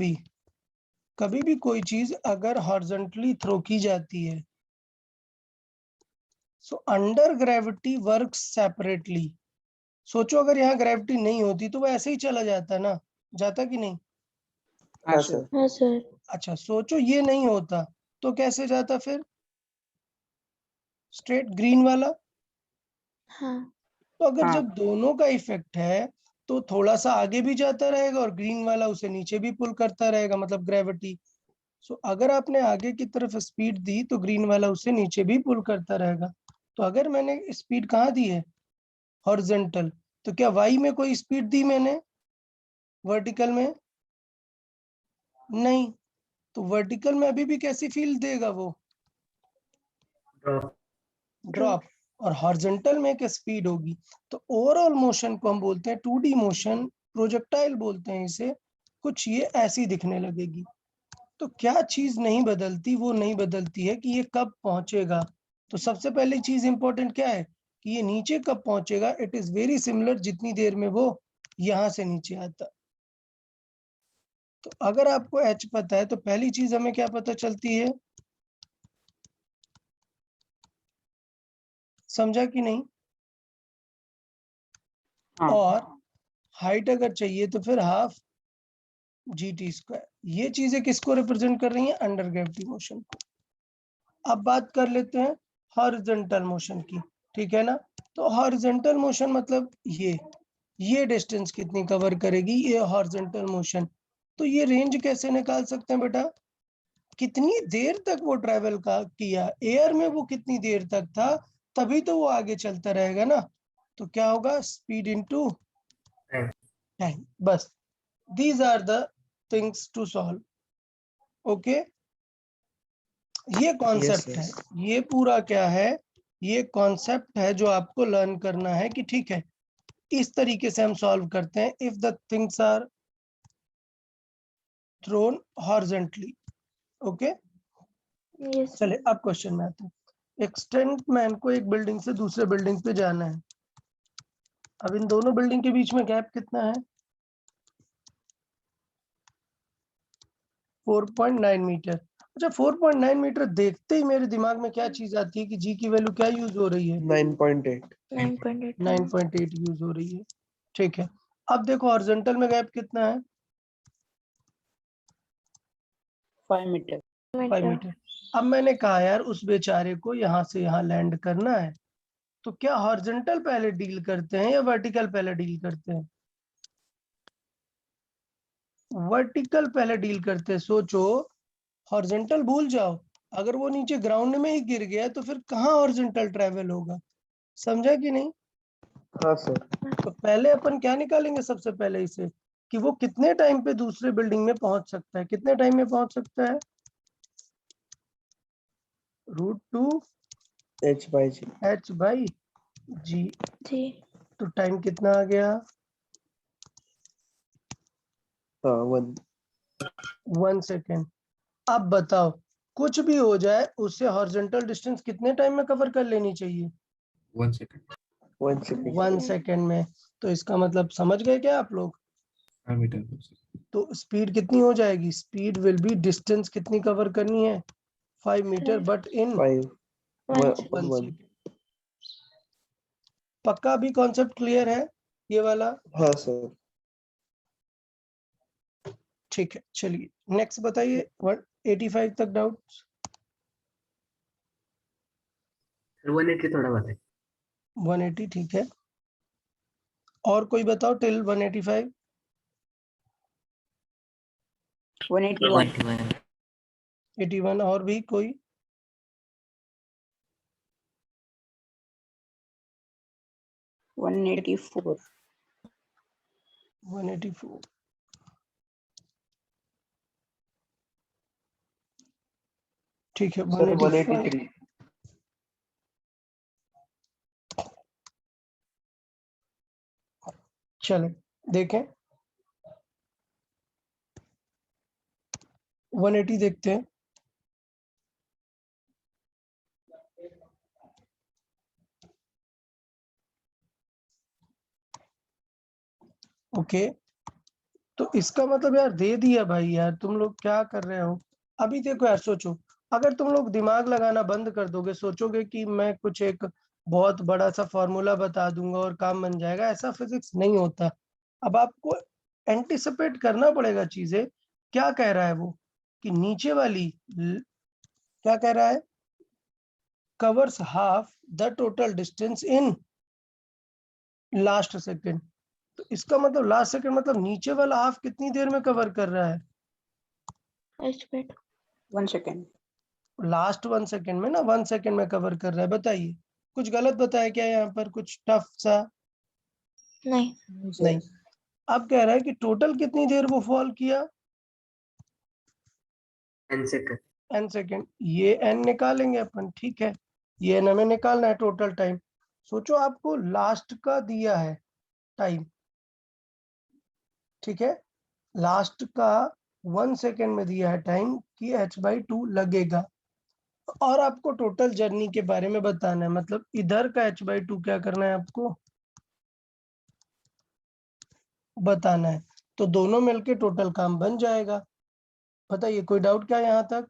भी कोई चीज अगर हॉरिजॉन्टली थ्रो की जाती है, so under gravity works separately. सोचो अगर यहाँ ग्रेविटी नहीं होती तो वो ऐसे ही चला जाता ना, जाता कि नहीं? हाँ हाँ सर। सर। हाँ सर. अच्छा सोचो ये नहीं होता तो कैसे जाता फिर? स्ट्रेट ग्रीन वाला। हाँ. तो अगर हाँ। जब दोनों का इफेक्ट है तो थोड़ा सा आगे भी जाता रहेगा और ग्रीन वाला उसे नीचे भी पुल करता रहेगा, मतलब ग्रेविटी। सो अगर आपने आगे की तरफ स्पीड दी तो ग्रीन वाला उसे नीचे भी पुल करता रहेगा। तो अगर मैंने स्पीड कहाँ दी है? हॉरिजॉन्टल। तो क्या वाई में कोई स्पीड दी मैंने? वर्टिकल में नहीं। तो वर्टिकल में अभी भी कैसी फील्ड देगा वो? ड्रॉप। और हॉरिजॉन्टल में क्या स्पीड होगी? तो ओवरऑल मोशन को हम बोलते हैं 2D मोशन, प्रोजेक्टाइल बोलते हैं इसे। कुछ ये ऐसी दिखने लगेगी। तो क्या चीज नहीं बदलती? वो नहीं बदलती है कि ये कब पहुंचेगा। तो सबसे पहली चीज इंपॉर्टेंट क्या है कि ये नीचे कब पहुंचेगा। इट इज वेरी सिमिलर जितनी देर में वो यहां से नीचे आता। तो अगर आपको H पता है तो पहली चीज हमें क्या पता चलती है? समझा कि नहीं? हाँ। और हाइट अगर चाहिए तो फिर हाफ GT स्क्वायर। ये चीजें किसको रिप्रेजेंट कर रही हैं? अंडर ग्रेविटी मोशन को। अब बात कर लेते हैं हॉरिजॉन्टल मोशन की, ठीक है ना? तो हॉरिजॉन्टल मोशन मतलब ये डिस्टेंस कितनी कवर करेगी ये हॉरिजॉन्टल मोशन। तो ये रेंज कैसे निकाल सकते हैं बेटा? कितनी देर तक वो ट्रेवल का किया, एयर में वो कितनी देर तक था, तभी तो वो आगे चलता रहेगा ना। तो क्या होगा? Speed into time. बस these are the things to solve. Okay ये कॉन्सेप्ट है, ये पूरा क्या है? ये कॉन्सेप्ट है जो आपको लर्न करना है कि ठीक है इस तरीके से हम सॉल्व करते हैं if the things are thrown horizontally. Okay Yes. चले अब क्वेश्चन में आते हैं। एक स्टंट मैन को एक बिल्डिंग से दूसरे बिल्डिंग पे जाना है। अब इन दोनों बिल्डिंग के बीच में गैप कितना है? 4.9 मीटर। अच्छा 4.9 मीटर देखते ही मेरे दिमाग में क्या चीज आती है कि जी की वैल्यू क्या यूज हो रही है? 9.8। 9.8 9.8 यूज हो रही है। ठीक है, अब देखो हॉरिजॉन्टल में गैप कितना है? 5 meter. 5 मीटर। अब मैंने कहा यार उस बेचारे को यहाँ से यहाँ लैंड करना है, तो क्या हॉरिजॉन्टल पहले डील करते हैं या वर्टिकल पहले डील करते हैं? वर्टिकल पहले डील करते हैं। सोचो, हॉरिजॉन्टल भूल जाओ, अगर वो नीचे ग्राउंड में ही गिर गया तो फिर कहाँ हॉरिजॉन्टल ट्रेवल होगा? समझा कि नहीं? हाँ सर। तो पहले अपन क्या निकालेंगे सबसे पहले इसे, कि वो कितने टाइम पे दूसरे बिल्डिंग में पहुंच सकता है। कितने टाइम में पहुंच सकता है? √2 h/g। h/g। जी तो टाइम कितना आ गया? हाँ 1। 1 सेकेंड। अब बताओ, कुछ भी हो जाए उससे हॉरिजॉन्टल डिस्टेंस कितने टाइम में कवर कर लेनी चाहिए? 1 second. 1 सेकंड। 1 सेकेंड में। तो इसका मतलब समझ गए क्या आप लोग? 5 meter per second. तो स्पीड कितनी हो जाएगी? स्पीड विल बी, डिस्टेंस कितनी कवर करनी है? 5 मीटर बट इन 5 1 1। सेकेंड। पक्का भी कॉन्सेप्ट क्लियर है ये वाला? हाँ सर। ठीक है, चलिए नेक्स्ट बताइए। 185 तक डाउट? 180 थोड़ा बताइए। 180 ठीक है। और कोई बताओ टिल 185? 181. 81 और भी कोई? 184. 184 ठीक है। सर 185 183। चले देखें, 180 देखते हैं। ओके, तो इसका मतलब यार दे दिया भाई, यार तुम लोग क्या कर रहे हो? अभी देखो यार, सोचो, अगर तुम लोग दिमाग लगाना बंद कर दोगे, सोचोगे कि मैं कुछ एक बहुत बड़ा सा फॉर्मूला बता दूंगा और काम बन जाएगा, ऐसा फिजिक्स नहीं होता। अब आपको एंटिसिपेट करना पड़ेगा चीजें। क्या कह रहा है वो, कि नीचे वाली क्या कह रहा है? Covers half the total distance in last second. तो इसका मतलब लास्ट सेकंड मतलब नीचे वाला हाफ कितनी देर में कवर कर रहा है? h/8 1 second. लास्ट 1 सेकंड में ना, 1 सेकंड में कवर कर रहा है। बताइए, कुछ गलत बताया क्या यहाँ पर? कुछ टफ सा? नहीं नहीं। अब कह रहा है कि टोटल कितनी देर वो फॉल किया? 10 सेकंड। n second. ये n निकालेंगे अपन, ठीक है। ये n हमें निकालना है टोटल टाइम। सोचो आपको लास्ट का दिया है टाइम, ठीक है। लास्ट का 1 सेकंड में दिया है टाइम कि h/2 लगेगा, और आपको टोटल जर्नी के बारे में बताना है। मतलब इधर का h/2 क्या करना है आपको बताना है। तो दोनों मिलके टोटल काम बन जाएगा। बताइए, कोई डाउट क्या यहाँ तक?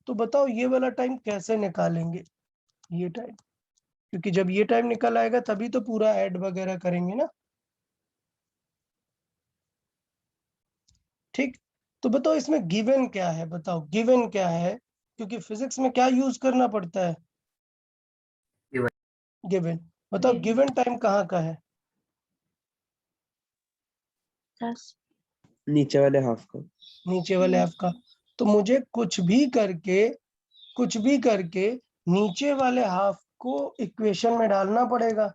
तो बताओ ये वाला टाइम कैसे निकालेंगे? ये टाइम, क्योंकि जब ये टाइम निकल आएगा तभी तो पूरा ऐड वगैरह करेंगे ना। ठीक, तो बताओ इसमें गिवन क्या है? बताओ गिवन क्या है, क्योंकि फिजिक्स में क्या यूज करना पड़ता है? Given. गिवन। बताओ Given. गिवन टाइम कहाँ का है? 10 नीचे वाले हाफ का। नीचे वाले Yes. आपका। तो मुझे कुछ भी करके नीचे वाले हाफ को इक्वेशन में डालना पड़ेगा,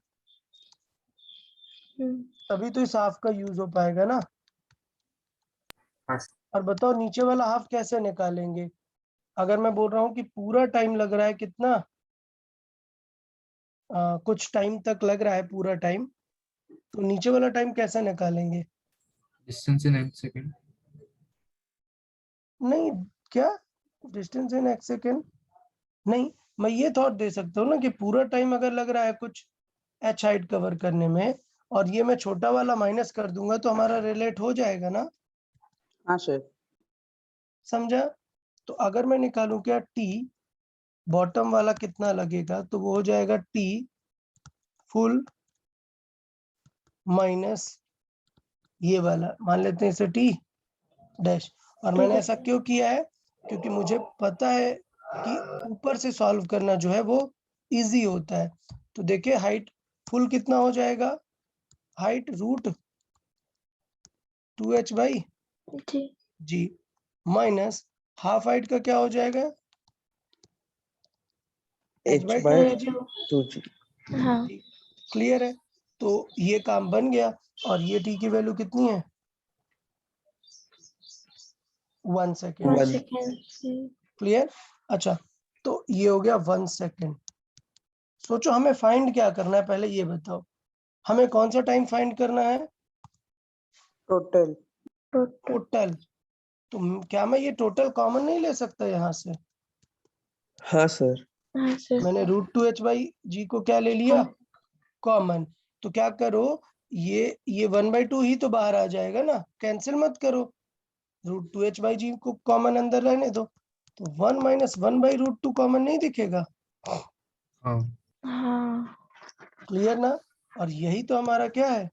तभी तो इस हाफ का यूज हो पाएगा ना। हाँ और बताओ नीचे वाला हाफ कैसे निकालेंगे? अगर मैं बोल रहा हूँ कि पूरा टाइम लग रहा है कितना, कुछ टाइम तक लग रहा है पूरा टाइम, तो नीचे वाला टाइम कैसे निकालेंगे? Distance in x second. नहीं, क्या डिस्टेंस इन x सेकेंड? नहीं, मैं ये थॉट दे सकता हूँ ना कि पूरा टाइम अगर लग रहा है कुछ h हाइट कवर करने में, और ये मैं छोटा वाला माइनस कर दूंगा तो हमारा रिलेट हो जाएगा ना। हाँ सर। समझा? तो अगर मैं निकालूं क्या टी बॉटम वाला कितना लगेगा, तो वो हो जाएगा टी फुल माइनस ये वाला, मान लेते हैं इसे टी डैश। और मैंने ऐसा क्यों किया है, क्योंकि मुझे पता है कि ऊपर से सॉल्व करना जो है वो इजी होता है। तो देखिए हाइट फुल कितना हो जाएगा, height root 2h by g g minus half height का क्या हो जाएगा, h h by by 2g। 2g। हाँ क्लियर है? तो ये काम बन गया। और ये टी की वैल्यू कितनी है, 1 सेकेंड। 1 1 सेकेंड। क्लियर? अच्छा, तो ये हो गया 1 सेकेंड। सोचो हमें फाइंड क्या करना है, पहले ये बताओ हमें कौन सा टाइम फाइंड करना है, टोटल। टोटल। तो क्या मैं ये टोटल कॉमन नहीं ले सकता यहाँ से? हाँ सर। हाँ सर। मैंने रूट 2h बाई जी को क्या ले लिया, कॉमन। तो क्या करो, ये 1/2 ही तो बाहर आ जाएगा ना, कैंसिल मत करो, रूट 2h बाई जी को कॉमन अंदर रहने दो। तो 1 माइनस 1/√2 कॉमन नहीं दिखेगा? हाँ हाँ क्लियर ना? और यही तो हमारा क्या है,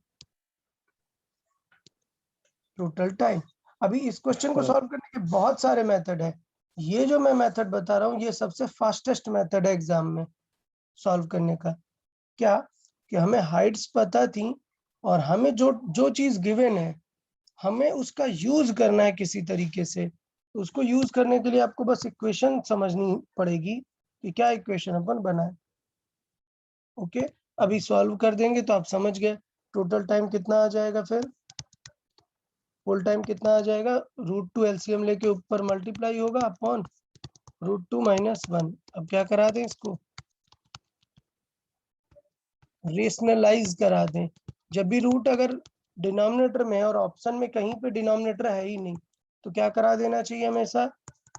टोटल टाइम। अभी इस क्वेश्चन को हाँ। सॉल्व करने के बहुत सारे मेथड है, ये जो मैं मेथड बता रहा हूँ ये सबसे फास्टेस्ट मेथड है एग्जाम में सॉल्व करने का। क्या कि हमें हाइट्स पता थी और हमें जो जो चीज गिवन है हमें उसका यूज करना है किसी तरीके से। तो उसको यूज करने के लिए आपको बस इक्वेशन समझनी पड़ेगी कि क्या इक्वेशन अपन बनाए। ओके, अभी सॉल्व कर देंगे तो आप समझ गए टोटल टाइम कितना आ जाएगा, फिर फुल टाइम कितना आ जाएगा, √2 एलसीएम लेके ऊपर मल्टीप्लाई होगा अपॉन √2 माइनस 1। अब क्या करा दें, इसको रेशनलाइज करा दें। जब भी रूट अगर डिनोमिनेटर में है और ऑप्शन में कहीं पे डिनोमिनेटर है ही नहीं तो क्या करा देना चाहिए, हमेशा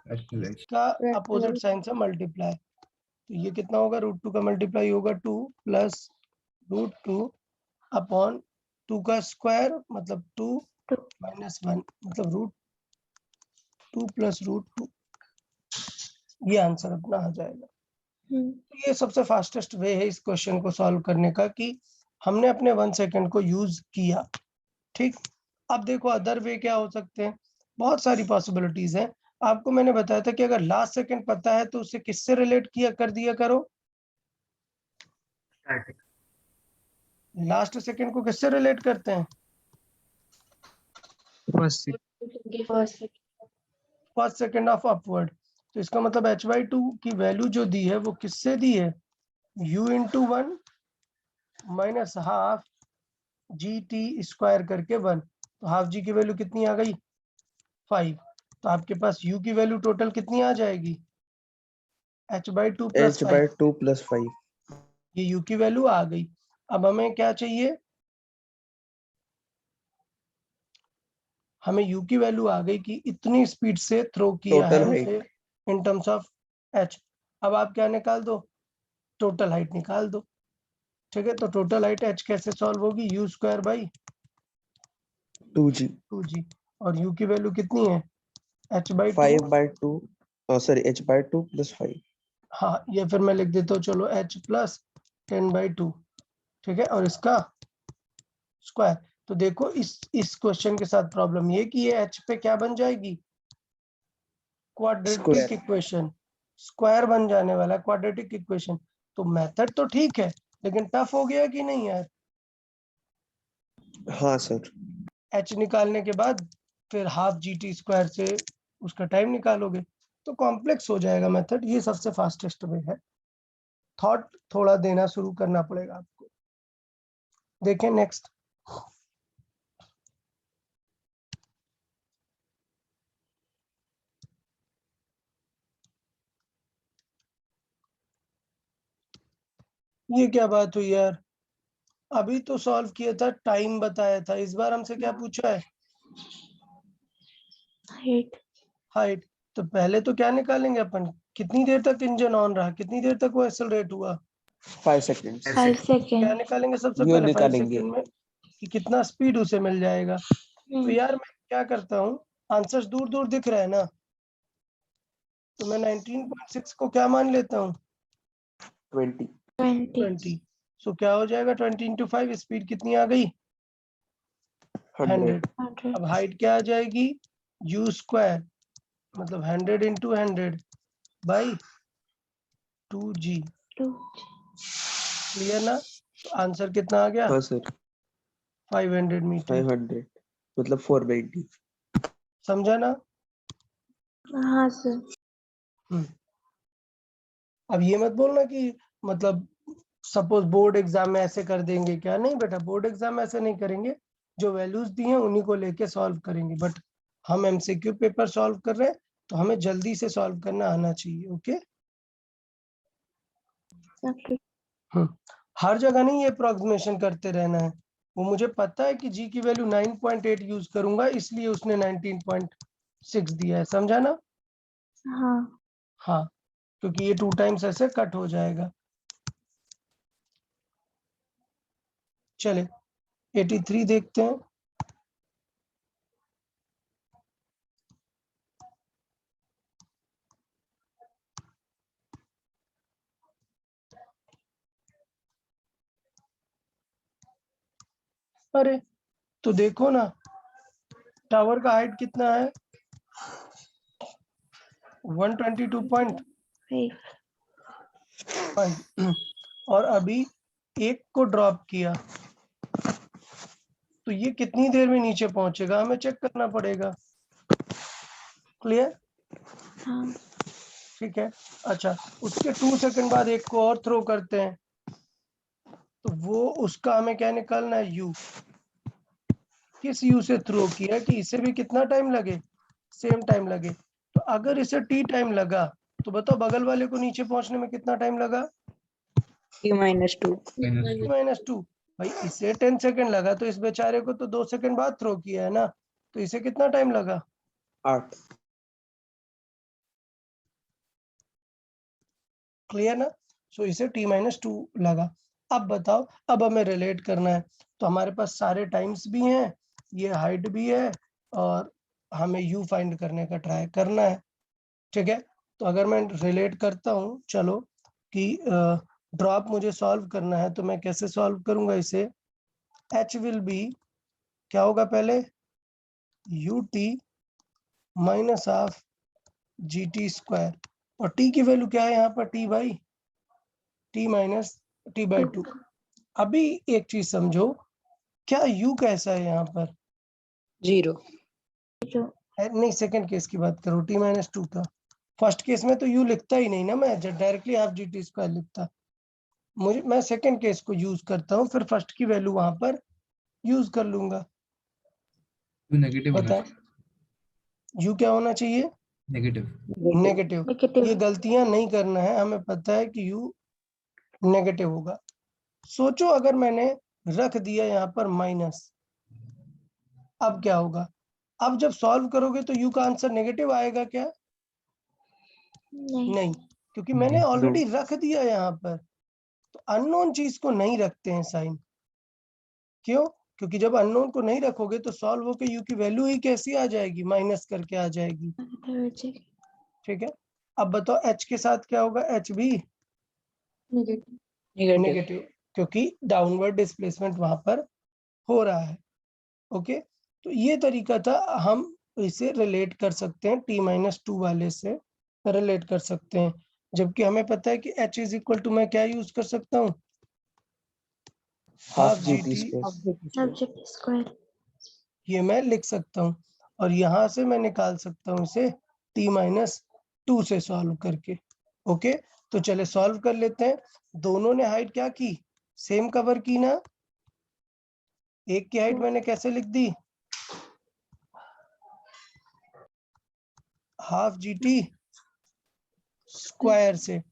rationalize. का अपोजिट साइन से मल्टीप्लाई। तो ये कितना होगा, √2 का मल्टीप्लाई होगा 2 प्लस √2 अपॉन 2 का स्क्वायर मतलब 2 माइनस 1 मतलब √2 प्लस √2। ये आंसर अपना आ जाएगा। तो ये सबसे फास्टेस्ट वे है इस क्वेश्चन को सॉल्व करने का कि हमने अपने 1 सेकंड को यूज किया। ठीक, अब देखो अदर वे क्या हो सकते हैं, बहुत सारी पॉसिबिलिटीज हैं। आपको मैंने बताया था कि अगर लास्ट सेकंड पता है तो उसे किससे रिलेट किया कर दिया करो, स्टार्टिंग। लास्ट सेकंड को किससे रिलेट करते हैं, फर्स्ट सेकंड ऑफ अपवर्ड। तो इसका मतलब h/2 की वैल्यू जो दी है वो किससे दी है, u into 1 minus half g t square करके 1। तो हाफ जी की वैल्यू कितनी आ गई, 5। तो आपके पास u की वैल्यू टोटल कितनी आ जाएगी, h/2 plus h 5। by 2 plus 5। ये u की वैल्यू आ गई। अब हमें क्या चाहिए, हमें u की वैल्यू आ गई कि इतनी स्पीड से थ्रो किया है Total height। उसे इन टर्म्स ऑफ h। अब आप क्या निकाल दो, टोटल हाइट निकाल दो। ठीक है, तो टोटल हाइट h कैसे सॉल्व होगी, u square by 2g। 2g। और u की वैल्यू कितनी है, h/2। 5 by 2। Sorry h by 2 plus 5। हाँ, ये फिर मैं लिख देता हूँ, चलो h प्लस 10/2। ठीक है, और इसका स्क्वायर। तो देखो इस क्वेश्चन के साथ प्रॉब्लम ये कि ये h पे क्या बन जाएगी, क्वाड्रेटिक Square। इक्वेशन, स्क्वायर बन जाने वाला क्वाड्रेटिक इक्वेशन। तो मेथड तो ठीक है लेकिन टफ हो गया कि नहीं यार। हाँ सर। h निकालने के बाद फिर हाफ जी टी स्क्वायर से उसका टाइम निकालोगे तो कॉम्प्लेक्स हो जाएगा मेथड। ये सबसे फास्टेस्ट वे है, थॉट थोड़ा देना शुरू करना पड़ेगा आपको। देखें नेक्स्ट, ये क्या बात हुई यार, अभी तो सॉल्व किया था, टाइम बताया था, इस बार हमसे क्या पूछा है, हाइट। हाइट। तो पहले तो क्या निकालेंगे अपन, कितनी देर तक इंजन ऑन रहा, कितनी देर तक वो एक्सेलरेट हुआ, 5 seconds। 5 क्या सेकेंड। निकालेंगे सबसे U पहले 5 निकालेंगे। सेकंड में कि कितना स्पीड उसे मिल जाएगा। तो यार मैं क्या करता हूँ, आंसर्स दूर दूर दिख रहा है ना, तो मैं 19.6 को क्या मान लेता हूँ 20. 20. सो क्या हो जाएगा 20 into 5, स्पीड कितनी आ गई 100. 100. अब हाइट क्या आ जाएगी u स्क्वायर, मतलब 100 into 100 बाई 2g. 2. क्लियर ना? तो आंसर कितना आ गया हाँ सर, 500 मीटर. 500 मतलब 490. समझा ना? हाँ सर. अब ये मत बोलना कि मतलब सपोज बोर्ड एग्जाम में ऐसे कर देंगे क्या, नहीं बेटा, बोर्ड एग्जाम में ऐसे नहीं करेंगे. जो वैल्यूज दी हैं उन्हीं को लेके सॉल्व करेंगे, बट हम एमसीक्यू पेपर सॉल्व कर रहे हैं तो हमें जल्दी से सॉल्व करना आना चाहिए. ओके. ओके. हर जगह नहीं ये अप्रोक्सीमेशन करते रहना है. वो मुझे पता है कि जी की वैल्यू 9.8 यूज करूंगा, इसलिए उसने 19.6 दिया है. समझा ना? हाँ. हाँ, क्योंकि ये 2 टाइम्स ऐसे कट हो जाएगा. चले 83 देखते हैं. अरे तो देखो ना, टावर का हाइट कितना है 122.5 और अभी एक को ड्रॉप किया, तो ये कितनी देर में नीचे पहुंचेगा हमें चेक करना पड़ेगा. क्लियर? हाँ. ठीक है. अच्छा, उसके 2 सेकंड बाद एक को और थ्रो करते हैं, तो वो उसका हमें क्या निकालना है u. किस u से थ्रो किया कि इसे भी कितना टाइम लगे, सेम टाइम लगे. तो अगर इसे t टाइम लगा तो बताओ बगल वाले को नीचे पहुंचने में कितना टाइम लगा t minus 2. -2. भाई इसे 10 सेकंड लगा तो इस बेचारे को तो 2 सेकंड बाद थ्रो किया है ना, तो इसे कितना टाइम लगा 8. क्लियर ना? सो इसे t-2 लगा. अब बताओ, अब हमें रिलेट करना है, तो हमारे पास सारे टाइम्स भी हैं, ये हाइट भी है, और हमें u फाइंड करने का ट्राई करना है. ठीक है. तो अगर मैं रिलेट करता हूँ, चलो कि ड्रॉप मुझे सॉल्व करना है, तो मैं कैसे सॉल्व करूंगा इसे. h विल बी क्या होगा पहले ut minus half gt square, और t की वैल्यू क्या है यहाँ पर t by t minus t/2. अभी एक चीज समझो, क्या u कैसा है यहाँ पर 0. नहीं, सेकंड केस की बात करो t-2 का. फर्स्ट केस में तो u लिखता ही नहीं ना, मैं डायरेक्टली हाफ gt स्क्वायर लिखता. मैं सेकंड केस को यूज करता हूँ, फिर फर्स्ट की वैल्यू वहां पर यूज कर लूंगा. नेगेटिव होना बताओ चाहिए. u क्या होना चाहिए नेगेटिव. नेगेटिव. ये गलतियां नहीं करना है, हमें पता है कि u नेगेटिव होगा. सोचो अगर मैंने रख दिया यहाँ पर माइनस, अब क्या होगा. अब जब सॉल्व करोगे तो u का आंसर नेगेटिव आएगा क्या नहीं, क्योंकि मैंने नहीं. ऑलरेडी रख दिया यहाँ पर. तो अननोन चीज को नहीं रखते हैं साइन. क्यों? क्योंकि जब अननोन को नहीं रखोगे तो सॉल्व होकर u की वैल्यू ही कैसी आ जाएगी, माइनस करके आ जाएगी. ठीक है. अब बताओ h के साथ क्या होगा, h भी Negative. नेगेटिव, क्योंकि डाउनवर्ड डिस्प्लेसमेंट वहां पर हो रहा है. ओके. तो ये तरीका था, हम इसे रिलेट कर सकते हैं t-2 वाले से रिलेट कर सकते हैं, जबकि हमें पता है कि h इज इक्वल टू मैं क्या यूज कर सकता हूँ हाफ gt स्क्वायर. ये मैं लिख सकता हूँ, और यहाँ से मैं निकाल सकता हूँ इसे t-2 से सॉल्व करके. ओके. तो चले सॉल्व कर लेते हैं. दोनों ने हाइट क्या की, सेम कवर की ना. एक की हाइट मैंने कैसे लिख दी हाफ gt स्क्वायर से,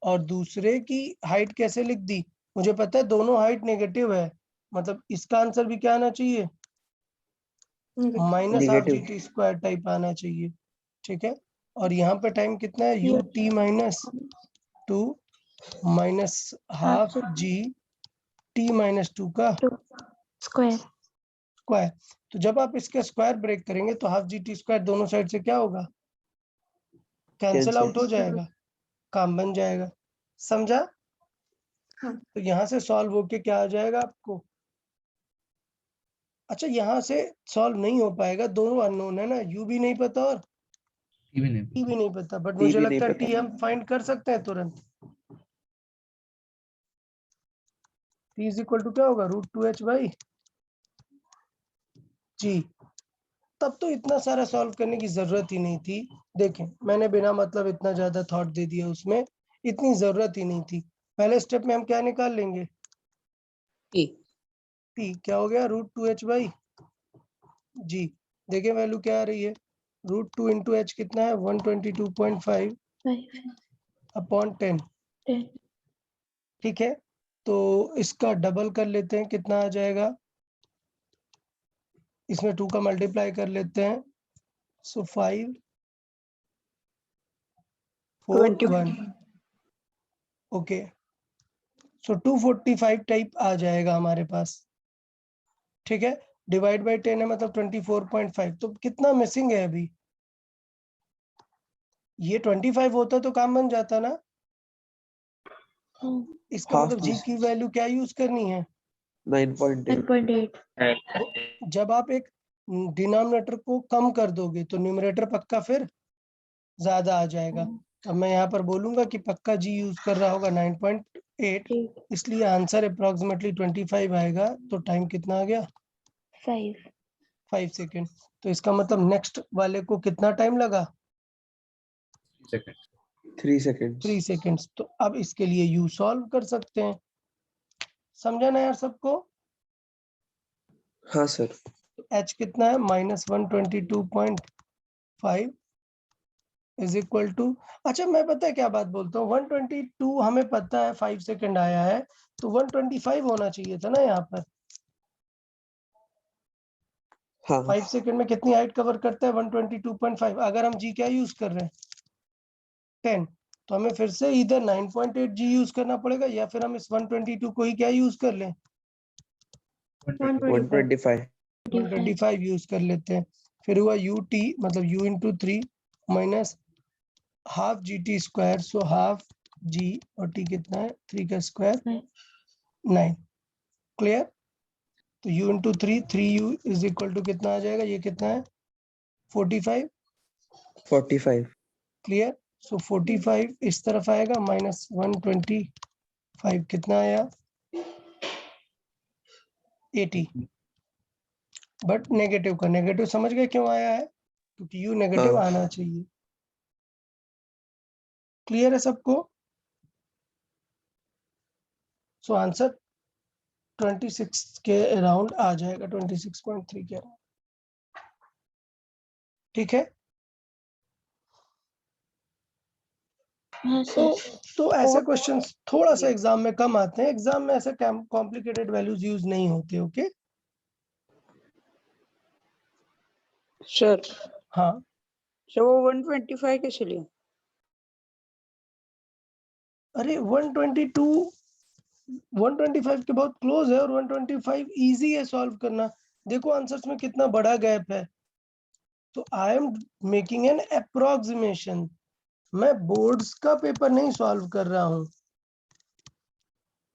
और दूसरे की हाइट कैसे लिख दी, मुझे पता है दोनों हाइट नेगेटिव है, मतलब इसका आंसर भी क्या आना चाहिए minus half Negative. gt square type आना चाहिए. ठीक है. और यहाँ पे टाइम कितना है ut-2 minus half g t-2 का स्क्वायर. स्क्वायर। तो जब आप इसके स्क्वायर ब्रेक करेंगे तो हाफ जी टी स्क्वायर दोनों साइड से क्या होगा, कैंसिल आउट हो जाएगा, काम बन जाएगा। समझा? हाँ। तो यहाँ से सॉल्व होके क्या आ जाएगा आपको, अच्छा यहाँ से सॉल्व नहीं हो पाएगा, दोनों अननोन है ना, यू भी नहीं पता और टी भी नहीं टी भी नहीं पता, बट T मुझे भी नहीं लगता है पता। टी हम फाइंड कर सकते हैं तुरंत। टी इज इक्वल टू क्या होगा, √2h बाई जी। तब तो इतना सारा सॉल्व करने की जरूरत ही नहीं थी। देखें मैंने बिना मतलब इतना ज्यादा थॉट दे दिया उसमें, इतनी जरूरत ही नहीं थी। पहले स्टेप में हम क्या निकाल लेंगे, E. टी क्या हो गया, √2h बाई जी। देखें वैल्यू क्या आ रही है, √2 इंटू एच कितना है 122.5 5 अपॉन 10। 10 ठीक है, तो इसका डबल कर लेते हैं, कितना आ जाएगा, इसमें 2 का मल्टीप्लाई कर लेते हैं, सो 5 4 1 ओके। सो 245 टाइप आ जाएगा हमारे पास। ठीक है, डिवाइड बाय 10 है मतलब 24.5, तो कितना मिसिंग है अभी, ये 25 होता तो काम बन जाता ना। हाँ इसका Half मतलब जी miss. की वैल्यू क्या यूज करनी है, 9.8. 9.8 जब आप एक डिनोमिनेटर को कम कर दोगे तो न्यूमरेटर पक्का फिर ज्यादा आ जाएगा। अब मैं यहाँ पर बोलूंगा कि पक्का जी यूज कर रहा होगा 9.8, इसलिए आंसर अप्रोक्सीमेटली 25 आएगा। तो टाइम कितना आ गया, 5 5 सेकेंड। तो इसका मतलब नेक्स्ट वाले को कितना टाइम लगा, सेकंड 3 seconds. 3 सेकेंड्स। तो अब इसके लिए यू सॉल्व कर सकते हैं। समझा ना यार सबको? हाँ सर. तो एच कितना है -122.5 इज इक्वल टू, अच्छा मैं पता है क्या बात बोलता हूँ, 122 हमें पता है 5 सेकेंड आया है, तो 125 होना चाहिए था ना यहाँ पर। हाँ 5 सेकेंड में कितनी हाइट कवर करता है 122.5। अगर हम जी क्या यूज कर रहे हैं 10, तो हमें फिर से इधर 9.8 जी यूज करना पड़ेगा, या फिर हम इस 122 को ही क्या यूज कर लें 125. 125 यूज कर लेते हैं। फिर हुआ यू टी मतलब u into 3 minus half g t square, so half g और टी कितना है 3 का स्क्वायर 9। क्लियर? तो u into 3 is equal to कितना आ जाएगा, ये कितना है 45। 45. क्लियर? सो 45 इस तरफ आएगा -125 कितना आया 80। बट नेगेटिव का नेगेटिव समझ गए क्यों आया है, क्योंकि u नेगेटिव हाँ. आना चाहिए। क्लियर है सबको? सो आंसर 26 के अराउंड आ जाएगा, 26.3 के अराउंड। ठीक है, हाँ तो सर ऐसे क्वेश्चंस थोड़ा सा एग्जाम में कम आते हैं, एग्जाम में ऐसे कॉम्प्लिकेटेड वैल्यूज यूज नहीं होते। ओके सर हाँ, सर वो 125 कैसे लिया? अरे 125 के बहुत क्लोज है, और 125 इजी है सॉल्व करना। देखो आंसर्स में कितना बड़ा गैप है। तो I am making an approximation, मैं बोर्ड्स का पेपर नहीं सॉल्व कर रहा हूँ।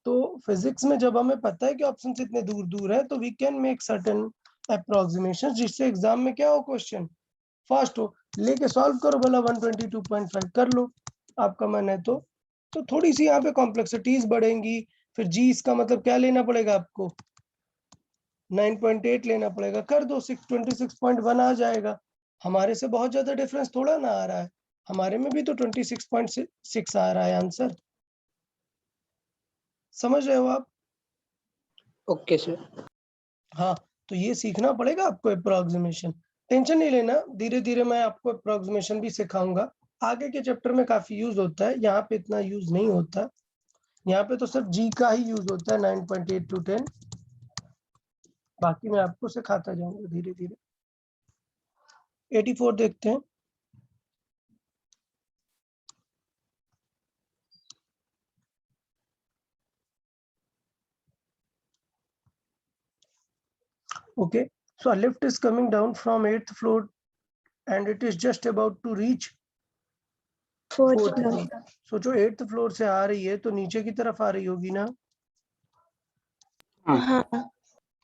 तो फिजिक्स में जब हमें पता है कि ऑप्शन इतने दूर दूर है, तो we can make certain approximation, जिससे एग्जाम में क्या हो, क्वेश्चन फास्ट हो। लेके सॉल्व करो भला 122.5 कर लो, आपका मन है तो थोड़ी सी यहाँ पे कॉम्प्लेक्सिटीज बढ़ेंगी। फिर जी इसका मतलब क्या लेना पड़ेगा आपको 9.8 लेना पड़ेगा, कर दो 26.1 आ जाएगा। हमारे से बहुत ज्यादा डिफरेंस थोड़ा ना आ रहा है, हमारे में भी तो 26.6 आ रहा है आंसर। समझ रहे हो आप? Okay sir. हाँ, तो ये सीखना पड़ेगा आपको अप्रोक्सीमेशन। टेंशन नहीं लेना, धीरे धीरे मैं आपको अप्रोक्सीमेशन भी सिखाऊंगा। आगे के चैप्टर में काफी यूज होता है, यहाँ पे इतना यूज नहीं होता। यहाँ पे तो सिर्फ जी का ही यूज होता है 9.8 to 10। बाकी मैं आपको सिखाता जाऊंगा धीरे धीरे। 84 देखते हैं। Okay, So a lift is coming down from 8th floor and it is just about to reach Fourth 4th floor. floor. सोचो 8th फ्लोर से आ रही है तो नीचे की तरफ आ रही होगी ना, हाँ.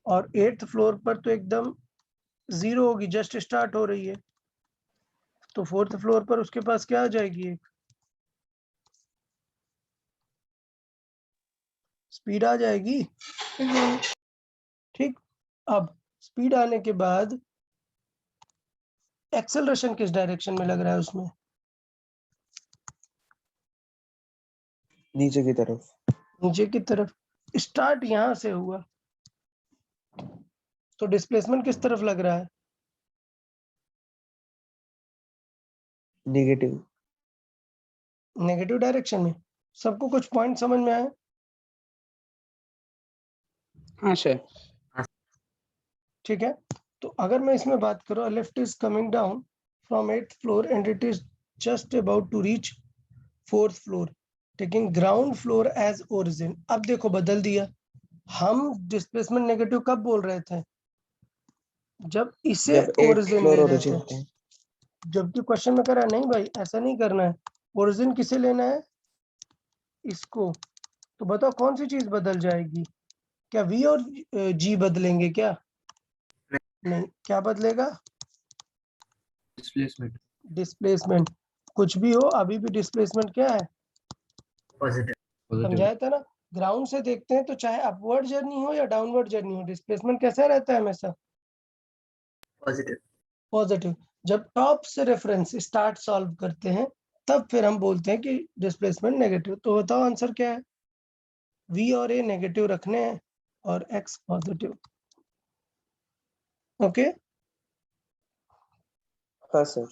और 8th फ्लोर पर तो एकदम 0 होगी, जस्ट स्टार्ट हो रही है, तो 4th फ्लोर पर उसके पास क्या आ जाएगी, एक स्पीड आ जाएगी। ठीक, अब स्पीड आने के बाद एक्सेलरेशन किस डायरेक्शन में लग रहा है उसमें, नीचे की तरफ। नीचे की तरफ। स्टार्ट यहां से हुआ तो डिस्प्लेसमेंट किस तरफ लग रहा है, नेगेटिव। नेगेटिव डायरेक्शन में। सबको कुछ पॉइंट समझ में आए? हाँ सर। ठीक है, तो अगर मैं इसमें बात करूं, lift is coming down from 8th floor and it is just about to reach 4th floor, taking ground floor as origin. अब देखो बदल दिया, हम डिस्प्लेसमेंट नेगेटिव कब बोल रहे थे, जब इसे जब 8th ओरिजिन फ्लोर ले रहे ओरिजिन थे। था। जबकि क्वेश्चन में करा नहीं भाई, ऐसा नहीं करना है, ओरिजिन किसे लेना है, इसको। तो बताओ कौन सी चीज बदल जाएगी, क्या वी और जी बदलेंगे क्या, नहीं, क्या बदलेगा, Displacement. डिस्प्लेसमेंट। कुछ भी हो, अभी भी डिस्प्लेसमेंट क्या है, पॉजिटिव। Positive. समझाया था ना। ग्राउंड से देखते हैं तो चाहे अपवर्ड जर्नी हो या डाउनवर्ड जर्नी हो, डिस्प्लेसमेंट कैसा रहता है हमेशा, पॉजिटिव। पॉजिटिव। जब टॉप से रेफरेंस स्टार्ट सॉल्व करते हैं तब फिर हम बोलते हैं कि डिस्प्लेसमेंट नेगेटिव। तो बताओ आंसर क्या है, वी और ए नेगेटिव रखने हैं और एक्स पॉजिटिव। ओके हाँ सर।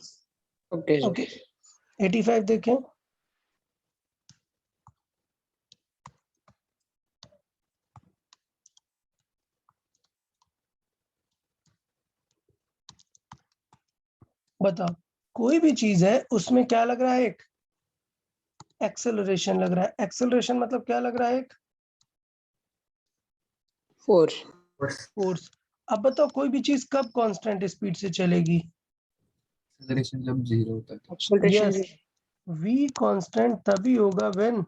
ओके ओके, 85 देखें। बताओ, कोई भी चीज है उसमें क्या लग रहा है, एक एक्सेलरेशन लग रहा है। एक्सेलरेशन मतलब क्या लग रहा है, एक 4. फोर्स। अब बताओ कोई भी चीज कब कांस्टेंट स्पीड से चलेगी, Acceleration जब 0 होता है। Acceleration यस, v कांस्टेंट तभी होगा when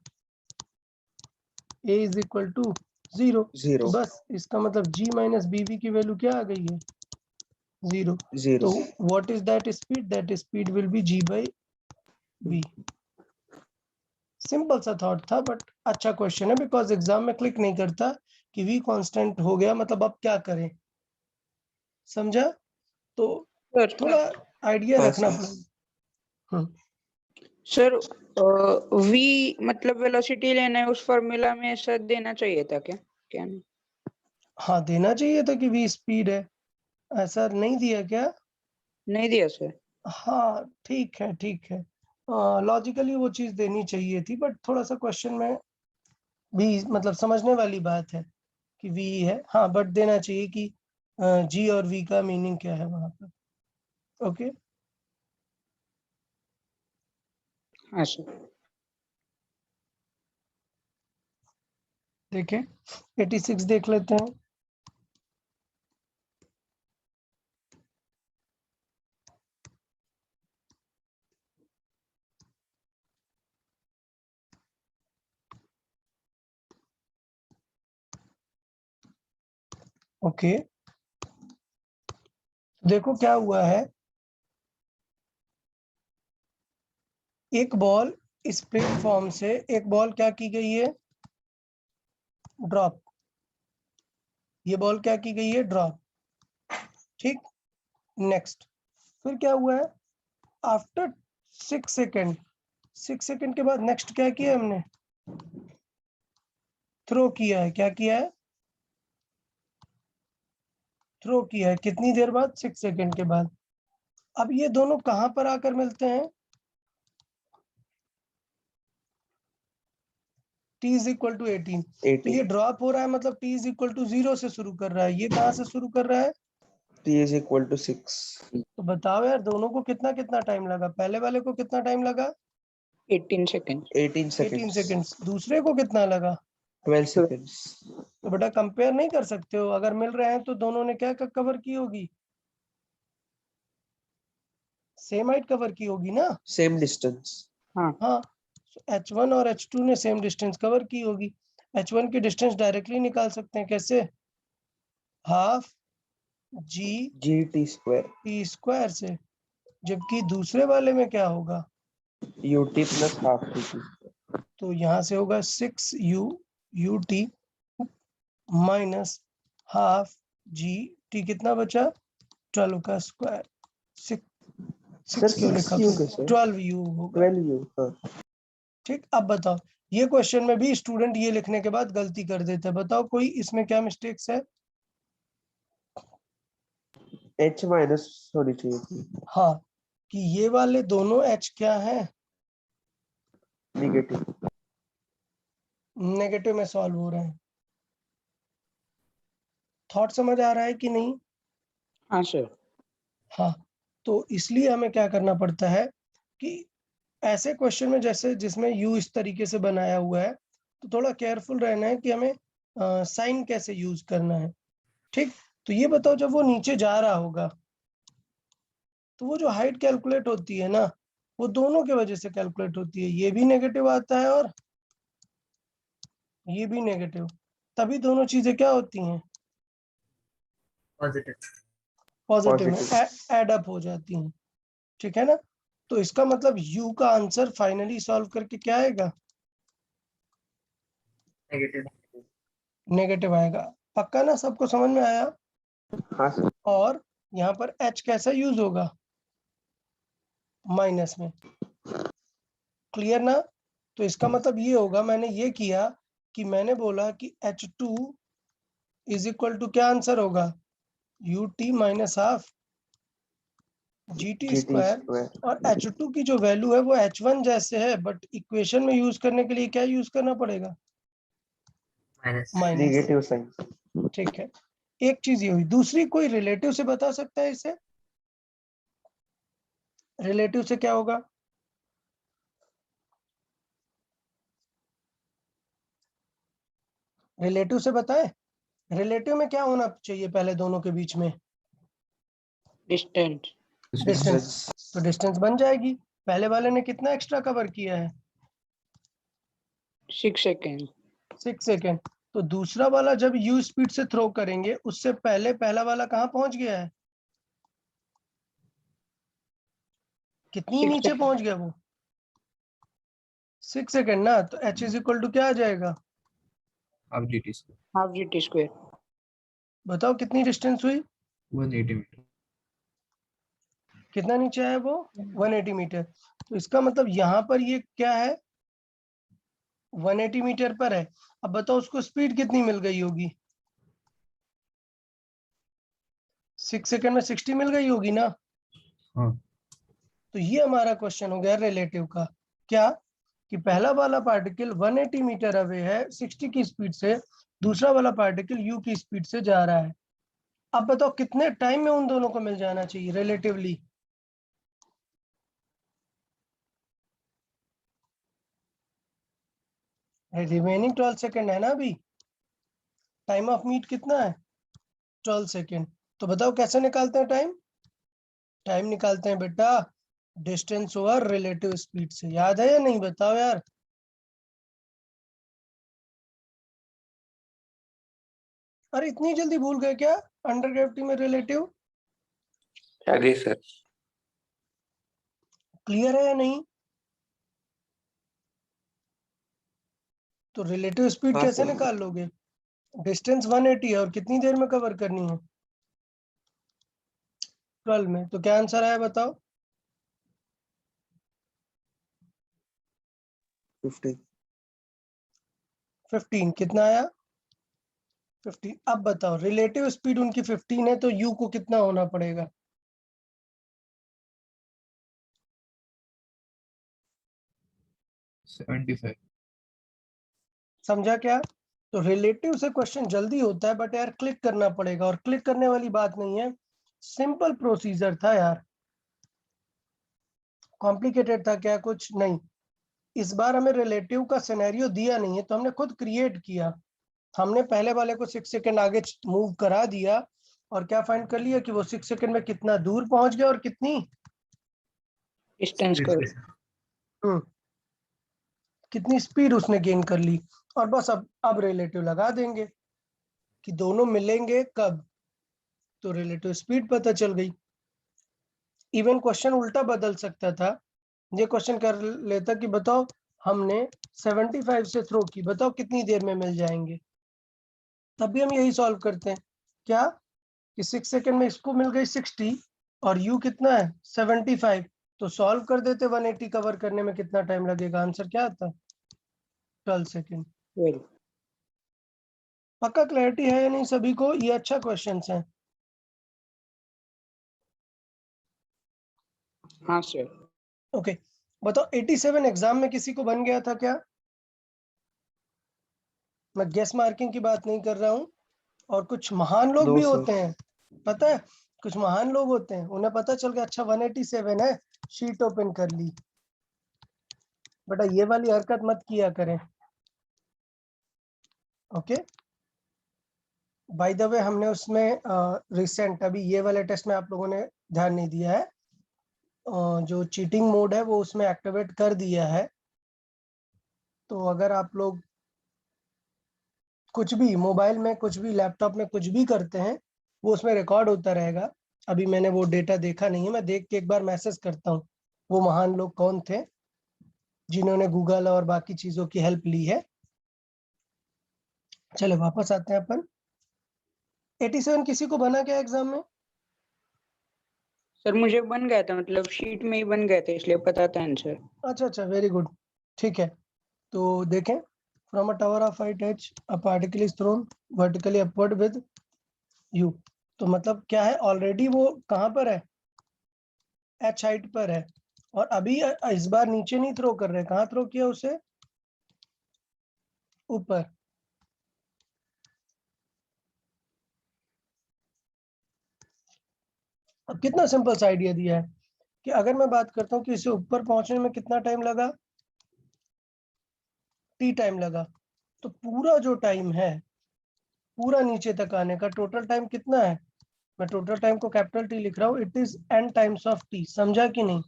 a is equal to 0। 0 बस इसका मतलब g माइनस bv की वैल्यू क्या आ गई है, 0। 0। तो what is that speed, that speed will be g by v। Simple सा थॉट था, बट अच्छा क्वेश्चन है, बिकॉज एग्जाम में क्लिक नहीं करता कि v कांस्टेंट हो गया मतलब अब क्या करें, समझा। तो सर. थोड़ा आइडिया हाँ रखना सर। पड़ेगा। सर v मतलब वेलोसिटी लेना है, उस फॉर्मूला में ऐसा देना चाहिए था क्या? क्या नहीं? हाँ देना चाहिए था कि v स्पीड है, ऐसा नहीं दिया क्या, नहीं दिया सर। हाँ ठीक है, ठीक है, लॉजिकली वो चीज देनी चाहिए थी, बट थोड़ा सा क्वेश्चन में भी मतलब समझने वाली बात है कि v है, हाँ, बट देना चाहिए कि g और v का मीनिंग क्या है वहां पर। ओके, हाँ सर। देखें 86 देख लेते हैं। ओके, देखो क्या हुआ है, एक बॉल इस प्लेटफॉर्म से, एक बॉल क्या की गई है, ड्रॉप, ये बॉल क्या की गई है, ड्रॉप। ठीक, नेक्स्ट, फिर क्या हुआ है, आफ्टर 6 सेकेंड, 6 सेकेंड के बाद नेक्स्ट क्या किया हमने, थ्रो किया है। क्या किया है, थ्रो किया है। कितनी देर बाद, 6 सेकेंड के बाद। अब ये दोनों कहां पर आकर मिलते हैं, t इज इक्वल टू 18। तो ये ड्रॉप हो रहा है मतलब t इज इक्वल टू 0 से शुरू कर रहा है, ये कहां से शुरू कर रहा है, t is equal to 6। तो बताओ यार, दोनों को कितना कितना टाइम लगा, पहले वाले को कितना टाइम लगा, 18 सेकेंड। 18 18 seconds। सेकेंड्स। दूसरे को कितना लगा, 12 seconds. तो बेटा कंपेयर नहीं कर सकते हो, अगर मिल रहे हैं तो दोनों ने क्या कवर की होगी, सेम हाइट कवर की होगी ना। Same distance. हाँ, H1 और H2 ने सेम डिस्टेंस कवर की होगी। H1 की डिस्टेंस डायरेक्टली निकाल सकते हैं, कैसे, हाफ जी GT square. टी स्क्वायर से, जबकि दूसरे वाले में क्या होगा, UT plus half TT. तो यहाँ से होगा 6U UT minus half g T, कितना बचा 12 का स्क्वायर, सिक्स क्यों लिखा, 6U कैसे? 12U होगा। 12U. हाँ. ठीक, अब बताओ, ये क्वेश्चन में भी स्टूडेंट ये लिखने के बाद गलती कर देता है, बताओ कोई इसमें क्या मिस्टेक्स है। H minus होनी चाहिए थी. हाँ, कि ये वाले दोनों H क्या है, Negative. नेगेटिव में सॉल्व हो रहे हैं। थॉट समझ आ रहा है कि नहीं। हाँ सर। हाँ, तो इसलिए हमें क्या करना पड़ता है कि ऐसे क्वेश्चन में जैसे जिसमें यू इस तरीके से बनाया हुआ है, तो थोड़ा केयरफुल रहना है कि हमें साइन कैसे यूज करना है। ठीक, तो ये बताओ, जब वो नीचे जा रहा होगा तो वो जो हाइट कैलकुलेट होती है ना, वो दोनों के वजह से कैलकुलेट होती है, ये भी नेगेटिव आता है और ये भी नेगेटिव, तभी दोनों चीजें क्या होती हैं, पॉजिटिव। पॉजिटिव में Positive. एड अप हो जाती हैं। ठीक है ना, तो इसका मतलब यू का आंसर फाइनली सॉल्व करके क्या आएगा, नेगेटिव। नेगेटिव आएगा। पक्का ना, सबको समझ में आया। हाँ सर. और यहाँ पर एच कैसा यूज होगा, माइनस में, क्लियर ना। तो इसका मतलब ये होगा, मैंने ये किया कि मैंने बोला कि H2 इज इक्वल टू क्या आंसर होगा, UT minus half GT GT square, square. और H2 की जो वैल्यू है वो H1 जैसे है, बट इक्वेशन में यूज करने के लिए क्या यूज करना पड़ेगा, माइनस। माइनस। Negative sign. ठीक है, एक चीज ये हुई। दूसरी, कोई रिलेटिव से बता सकता है इसे, रिलेटिव से क्या होगा, रिलेटिव से बताएं। रिलेटिव में क्या होना चाहिए पहले दोनों के बीच में, डिस्टेंस। डिस्टेंस। तो डिस्टेंस बन जाएगी, पहले वाले ने कितना एक्स्ट्रा कवर किया है, 6 सेकेंड। 6 सेकेंड। तो दूसरा वाला जब यू स्पीड से थ्रो करेंगे, उससे पहले पहला वाला कहाँ पहुंच गया है, कितनी 6 नीचे पहुंच गया वो, 6 सेकेंड ना। तो H इज इक्वल टू क्या आ जाएगा, half GT square half GT square. बताओ कितनी डिस्टेंस हुई, 180 मीटर। कितना नीचे आया वो, 180 मीटर। तो इसका मतलब यहाँ पर ये क्या है, 180 मीटर पर है। अब बताओ उसको स्पीड कितनी मिल गई होगी, 6 सेकेंड में 60 मिल गई होगी ना। हाँ। तो ये हमारा क्वेश्चन हो गया रिलेटिव का, क्या कि पहला वाला पार्टिकल 180 मीटर अवे है 60 की स्पीड से, दूसरा वाला पार्टिकल यू की स्पीड से जा रहा है। अब बताओ कितने टाइम में उन दोनों को मिल जाना चाहिए रिलेटिवली, रिमेनिंग 12 सेकेंड है ना अभी, टाइम ऑफ मीट कितना है 12 सेकेंड। तो बताओ कैसे निकालते हैं टाइम, टाइम निकालते हैं बेटा डिस्टेंस ओवर रिलेटिव स्पीड से, याद है या नहीं, बताओ यार। अरे इतनी जल्दी भूल गए क्या, अंडर ग्रेविटी में रिलेटिव, जी सर। क्लियर है या नहीं। तो रिलेटिव स्पीड हाँ कैसे सर. निकाल लोगे, डिस्टेंस 180 है और कितनी देर में कवर करनी है, 12 में। तो क्या आंसर आया बताओ, 15. 15, कितना आया 15। अब बताओ रिलेटिव स्पीड उनकी 15 है, तो यू को कितना होना पड़ेगा, 75। समझा क्या। तो रिलेटिव से क्वेश्चन जल्दी होता है, बट यार क्लिक करना पड़ेगा, और क्लिक करने वाली बात नहीं है, सिंपल प्रोसीजर था यार, कॉम्प्लिकेटेड था क्या, कुछ नहीं। इस बार हमें रिलेटिव का सिनेरियो दिया नहीं है, तो हमने खुद क्रिएट किया। हमने पहले वाले को 6 सेकंड आगे मूव करा दिया और क्या फाइंड कर लिया कि वो 6 सेकंड में कितना दूर पहुंच गया और कितनी डिस्टेंस कर कितनी स्पीड उसने गेन कर ली। और बस अब रिलेटिव लगा देंगे कि दोनों मिलेंगे कब, तो रिलेटिव स्पीड पता चल गई। इवन क्वेश्चन उल्टा बदल सकता था, ये क्वेश्चन कर लेता कि बताओ हमने 75 से थ्रो की, बताओ कितनी देर में मिल जाएंगे। तब भी हम यही सॉल्व करते हैं क्या कि 6 सेकंड में इसको मिल गई 60 और u कितना है 75, तो सॉल्व कर देते 180 कवर करने में कितना टाइम लगेगा, आंसर क्या आता 12 सेकंड। वेल। पक्का क्लैरिटी है या नहीं सभी को? ये अच्छा क्वेश्चन है। हाँ सर। ओके बताओ 87 एग्जाम में किसी को बन गया था क्या? मैं गेस मार्किंग की बात नहीं कर रहा हूँ। और कुछ महान लोग No, भी sir. होते हैं, पता है, कुछ महान लोग होते हैं, उन्हें पता चल गया अच्छा 187 है, शीट ओपन कर ली। बेटा ये वाली हरकत मत किया करें। ओके बाय द वे हमने उसमें रिसेंट अभी ये वाले टेस्ट में आप लोगों ने ध्यान नहीं दिया है, जो चीटिंग मोड है वो उसमें एक्टिवेट कर दिया है। तो अगर आप लोग कुछ भी मोबाइल में कुछ भी लैपटॉप में कुछ भी करते हैं वो उसमें रिकॉर्ड होता रहेगा। अभी मैंने वो डेटा देखा नहीं है, मैं देख के एक बार मैसेज करता हूँ वो महान लोग कौन थे जिन्होंने गूगल और बाकी चीजों की हेल्प ली है। चलो वापस आते हैं अपन। 87 किसी को बना क्या एग्जाम में? सर मुझे बन गया था, मतलब शीट में ही बन गया था, इसलिए पता था आंसर। अच्छा वेरी गुड, ठीक है। तो देखें from a tower of height h a particle is thrown vertically upward with u, तो मतलब क्या है, ऑलरेडी वो कहाँ पर है, h हाइट पर है, और अभी इस बार नीचे नहीं थ्रो कर रहे, कहाँ थ्रो किया उसे, ऊपर। अब कितना सिंपल सा आइडिया दिया है कि अगर मैं बात करता हूँ कि इसे ऊपर पहुंचने में कितना टाइम लगा, t टाइम लगा, तो पूरा जो टाइम है पूरा नीचे तक आने का टोटल टाइम कितना है, मैं टोटल टाइम को कैपिटल T लिख रहा हूँ, it is n times of t। समझा कि नहीं?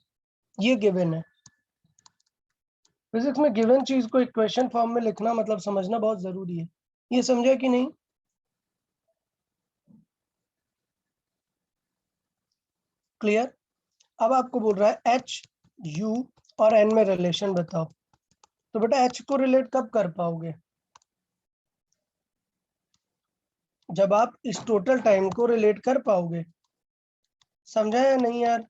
ये गिवन है। फिजिक्स में गिवन चीज को इक्वेशन फॉर्म में लिखना मतलब समझना बहुत जरूरी है। ये समझा कि नहीं? क्लियर? अब आपको बोल रहा है h u और n में रिलेशन बताओ, तो बेटा h को रिलेट कब कर पाओगे, जब आप इस टोटल टाइम को रिलेट कर पाओगे। समझा या नहीं यार?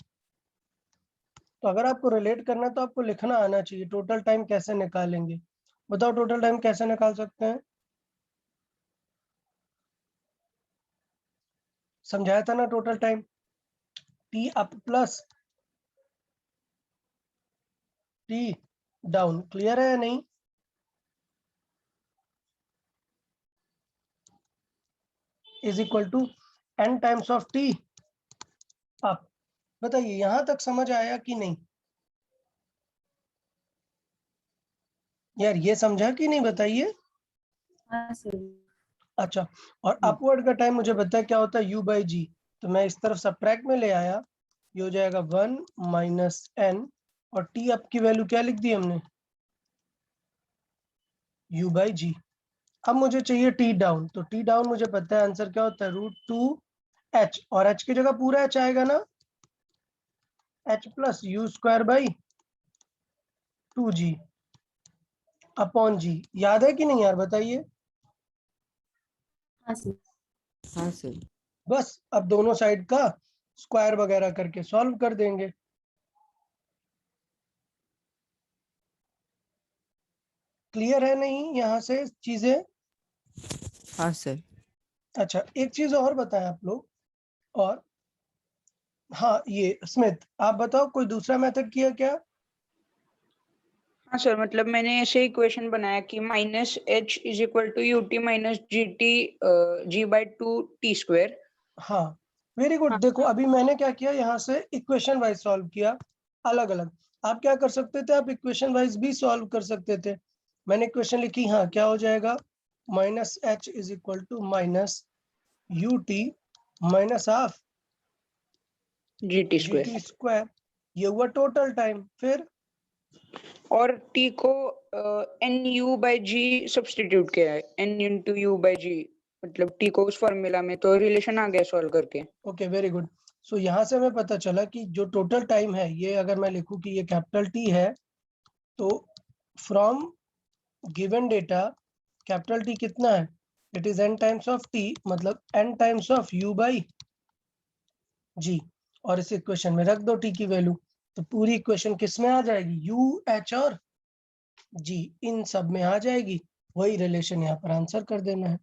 तो अगर आपको रिलेट करना है तो आपको लिखना आना चाहिए टोटल टाइम कैसे निकालेंगे। बताओ टोटल टाइम कैसे निकाल सकते हैं? समझाया था ना total time, t up plus t down. Clear है या नहीं? Is equal to n times of t up. बताइए यहां तक समझ आया कि नहीं यार, ये समझा कि नहीं बताइए। अच्छा, और अपवर्ड का टाइम मुझे बताया क्या होता है, u बाई जी, तो मैं इस तरफ सबट्रैक्ट में ले आया, ये हो जाएगा 1 माइनस n, और t अप की वैल्यू क्या लिख दी हमने, u बाई जी। अब मुझे चाहिए टी डाउन, तो टी डाउन मुझे पता है आंसर क्या होता है, √2h, और h की जगह पूरा h आएगा ना, h plus u square by 2g upon g. याद है कि नहीं यार बताइए? हाँ सर। बस अब दोनों साइड का स्क्वायर वगैरह करके सॉल्व कर देंगे। क्लियर है नहीं यहाँ से चीजें? हाँ सर। अच्छा एक चीज और बताएं आप लोग, और हाँ ये स्मिथ आप बताओ कोई दूसरा मेथड किया क्या? हाँ सर, मतलब मैंने ऐसे इक्वेशन बनाया कि minus h is equal to u t minus g t g by 2t²। हाँ वेरी गुड। देखो अभी मैंने क्या किया, यहाँ से इक्वेशन वाइज सॉल्व किया अलग अलग। आप क्या कर सकते थे, आप इक्वेशन वाइज भी सॉल्व कर सकते थे। मैंने इक्वेशन लिखी, हाँ क्या हो जाएगा, minus h is equal to minus u t minus half GT g square. T square, ये हुआ टोटल टाइम। फिर और T को NU by G सब्स्टिट्यूट किया है, N into U by G, मतलब T को उस फॉर्मूला में, तो रिलेशन आ गया सॉल्व करके। Okay very good. सो यहाँ से हमें पता चला कि जो टोटल टाइम है, ये अगर मैं लिखूं कि ये कैपिटल टी है, तो from given data capital T कितना है, it is n times of T, मतलब n times of u by g. और इस इक्वेशन में रख दो टी की वैल्यू, तो पूरी इक्वेशन किस में आ जाएगी, u h और g इन सब में आ जाएगी। वही रिलेशन यहाँ पर आंसर कर देना है।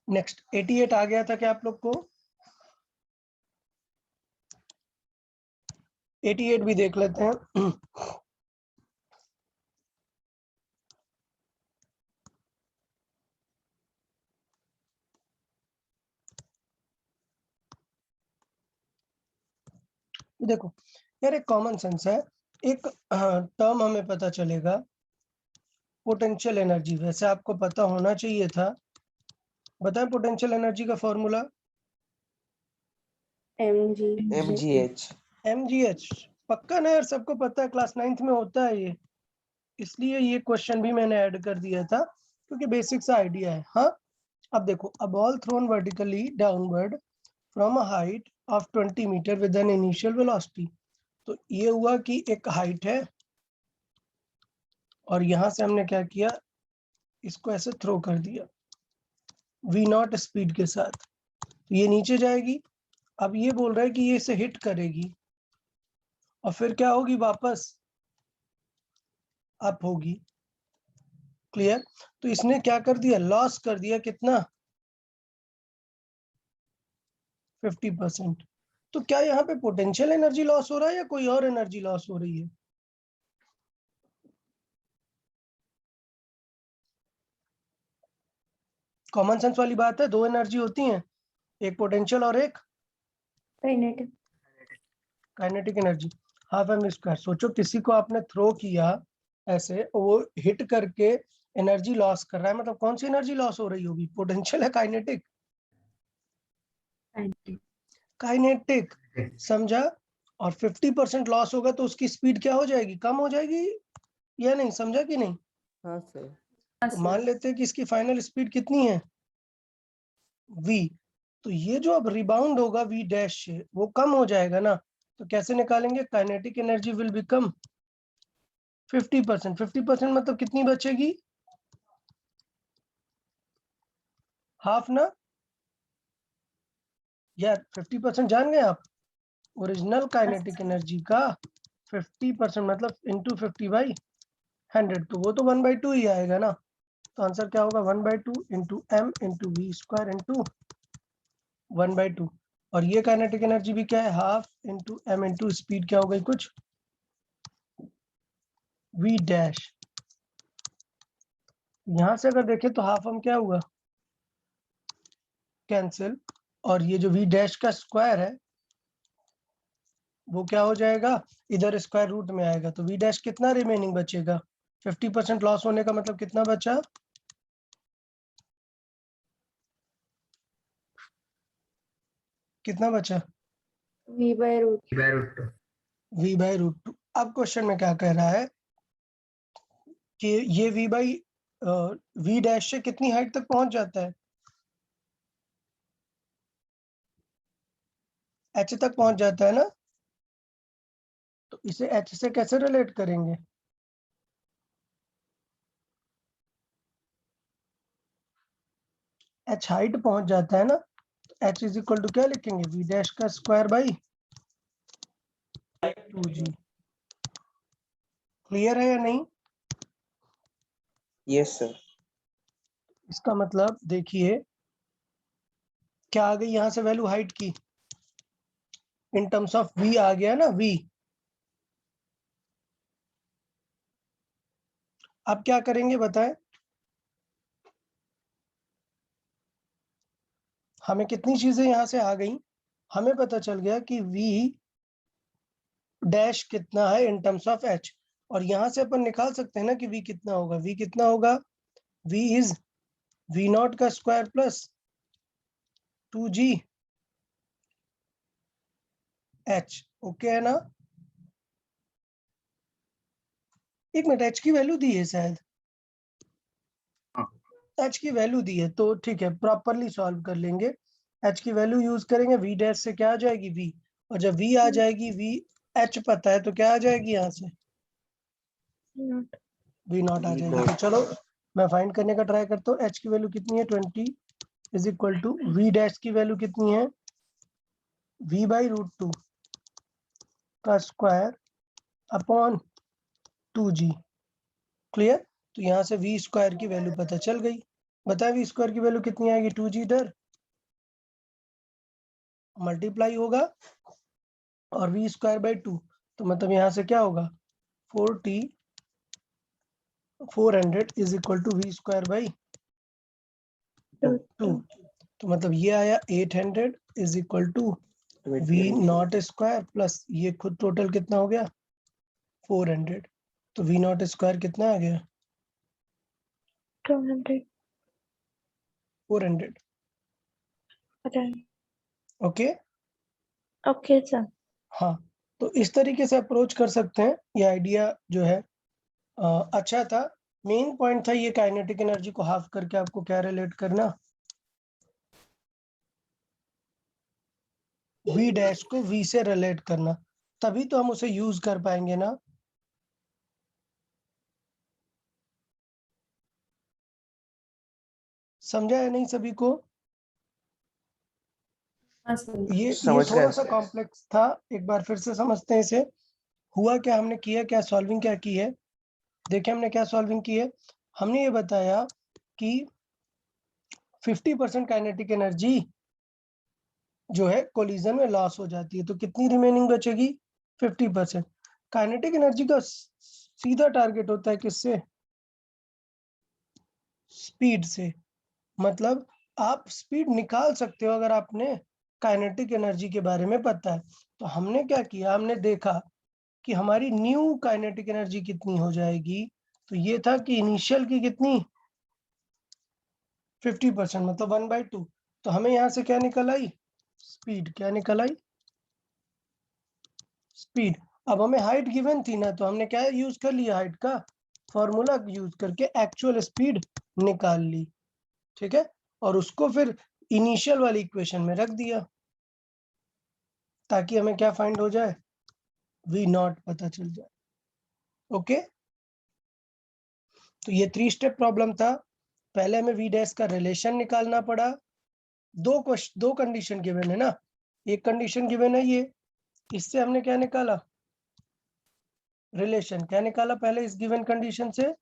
नेक्स्ट 88 आ गया था क्या आप लोग को, 88 भी देख लेते हैं। देखो यार, एक कॉमन सेंस है, एक टर्म हमें पता चलेगा पोटेंशियल एनर्जी, वैसे आपको पता होना चाहिए था। बताएं पोटेंशियल एनर्जी का फॉर्मूला, mgh। mgh। पक्का ना यार, सबको पता है, क्लास 9th में होता है ये, इसलिए ये क्वेश्चन भी मैंने ऐड कर दिया था क्योंकि बेसिक सा आइडिया है। हाँ अब देखो, a ball thrown vertically downward from a height of 20 meter with an initial velocity. तो ये हुआ कि एक हाइट है और यहाँ से हमने क्या किया, इसको ऐसे थ्रो कर दिया v0 स्पीड के साथ, तो ये नीचे जाएगी। अब ये बोल रहा है कि ये इसे हिट करेगी और फिर क्या होगी, वापस अप होगी। क्लियर। तो इसने क्या कर दिया, लॉस कर दिया कितना, 50%। तो क्या यहाँ पे पोटेंशियल एनर्जी लॉस हो रहा है या कोई और एनर्जी लॉस हो रही है, कॉमन सेंस वाली बात है। दो एनर्जी होती हैं, एक पोटेंशियल और एक kinetic energy. Half m square, सोचो किसी को आपने थ्रो किया ऐसे, वो हिट करके एनर्जी लॉस कर रहा है, मतलब कौन सी एनर्जी लॉस हो रही होगी, पोटेंशियल है काइनेटिक, काइनेटिक, समझा। और 50% लॉस होगा तो उसकी स्पीड क्या हो जाएगी, कम हो जाएगी या नहीं, समझा कि नहीं। हाँ सर। तो मान लेते हैं कि इसकी फाइनल स्पीड कितनी है, v। तो ये जो अब रिबाउंड होगा v डैश से, वो कम हो जाएगा ना, तो कैसे निकालेंगे, काइनेटिक एनर्जी विल बिकम 50%। 50% मतलब कितनी बचेगी, हाफ ना यार, 50% जान गए आप, ओरिजिनल काइनेटिक एनर्जी का 50% मतलब इंटू 50/100, तो वो तो 1/2 ही आएगा ना। तो आंसर क्या होगा, 1/2 into m into v square into 1/2। और ये काइनेटिक एनर्जी भी क्या है, half into m into speed क्या हो गई कुछ v डैश। यहां से अगर देखें तो हाफ हम क्या हुआ, कैंसिल, और ये जो v डैश का स्क्वायर है वो क्या हो जाएगा, इधर स्क्वायर रूट में आएगा, तो v डैश कितना रिमेनिंग बचेगा, 50% लॉस होने का मतलब कितना बचा, कितना बचा, √2। v/√2। अब क्वेश्चन में क्या कह रहा है कि ये v डैश से कितनी हाइट तक पहुंच जाता है, h तक पहुंच जाता है ना। तो इसे h से कैसे रिलेट करेंगे, h हाइट पहुंच जाता है ना, तो h इज इक्वल टू क्या लिखेंगे, v डैश का स्क्वायर बाई 2g। क्लियर है या नहीं, यस सर। इसका मतलब देखिए क्या आ गई यहाँ से वैल्यू हाइट की, इन टर्म्स ऑफ v आ गया ना, v। अब क्या करेंगे बताएं, हमें कितनी चीजें यहाँ से आ गई, हमें पता चल गया कि v डैश कितना है इन टर्म्स ऑफ h, और यहां से अपन निकाल सकते हैं ना कि v कितना होगा। v कितना होगा? v इज v नॉट का square plus 2g h। Okay है ना? एक मिनट, h की वैल्यू दी है शायद। हाँ। h की वैल्यू दी है तो ठीक है, प्रॉपरली सॉल्व कर लेंगे। h की वैल्यू यूज करेंगे, v डैश से क्या आ जाएगी v, और जब v आ जाएगी v h पता है तो क्या आ जाएगी यहाँ से Not. v नॉट आ V जाएगी। naught. तो चलो मैं फाइंड करने का ट्राई करता हूँ। h की वैल्यू कितनी है? 20 is equal to v dash की वैल्यू कितनी है? v बाई रूट 2 का स्क्वायर अपॉन 2g। क्लियर? तो यहाँ से v स्क्वायर की वैल्यू पता चल गई। बताए v स्क्वायर की वैल्यू कितनी आएगी? 2g इधर मल्टीप्लाई होगा और v स्क्वायर बाई 2, तो मतलब यहाँ से क्या होगा? 400 is equal to v square by 2। तो मतलब ये आया 800 is equal to v naught square plus ये खुद टोटल कितना हो गया? 400। तो v नॉट स्क्वायर कितना आ गया? 200. 400। Okay. Okay Okay, sir. हाँ, तो इस तरीके से अप्रोच कर सकते हैं। ये आइडिया जो है अच्छा था। मेन पॉइंट था ये काइनेटिक एनर्जी को हाफ करके आपको क्या रिलेट करना, v डैश को v से रिलेट करना, तभी तो हम उसे यूज कर पाएंगे ना। समझा है नहीं सभी को? ये समझ थोड़ा गए सा सर। कॉम्प्लेक्स था, एक बार फिर से समझते हैं इसे। हुआ क्या, हमने किया क्या, सॉल्विंग क्या की है। देखिए हमने क्या सॉल्विंग की है। हमने ये बताया कि 50% काइनेटिक एनर्जी जो है कोलिजन में लॉस हो जाती है, तो कितनी रिमेनिंग बचेगी? 50%। काइनेटिक एनर्जी का सीधा टारगेट होता है किससे? स्पीड से। मतलब आप स्पीड निकाल सकते हो अगर आपने काइनेटिक एनर्जी के बारे में पता है। तो हमने क्या किया, हमने देखा कि हमारी न्यू काइनेटिक एनर्जी कितनी हो जाएगी। तो ये था कि इनिशियल की कितनी 50%, मतलब 1/2। तो हमें यहाँ से क्या निकल आई? स्पीड। क्या निकल आई? स्पीड। अब हमें हाइट गिवन थी ना, तो हमने क्या यूज कर लिया? हाइट का फॉर्मूला यूज करके एक्चुअल स्पीड निकाल ली। ठीक है, और उसको फिर इनिशियल वाली इक्वेशन में रख दिया ताकि हमें क्या फाइंड हो जाए? v नॉट पता चल जाए। ओके, तो ये 3 स्टेप प्रॉब्लम था। पहले हमें v डैश का रिलेशन निकालना पड़ा। दो कंडीशन गिवन है ना। एक कंडीशन गिवन है ये, इससे हमने क्या निकाला? रिलेशन। क्या निकाला पहले इस गिवन कंडीशन से?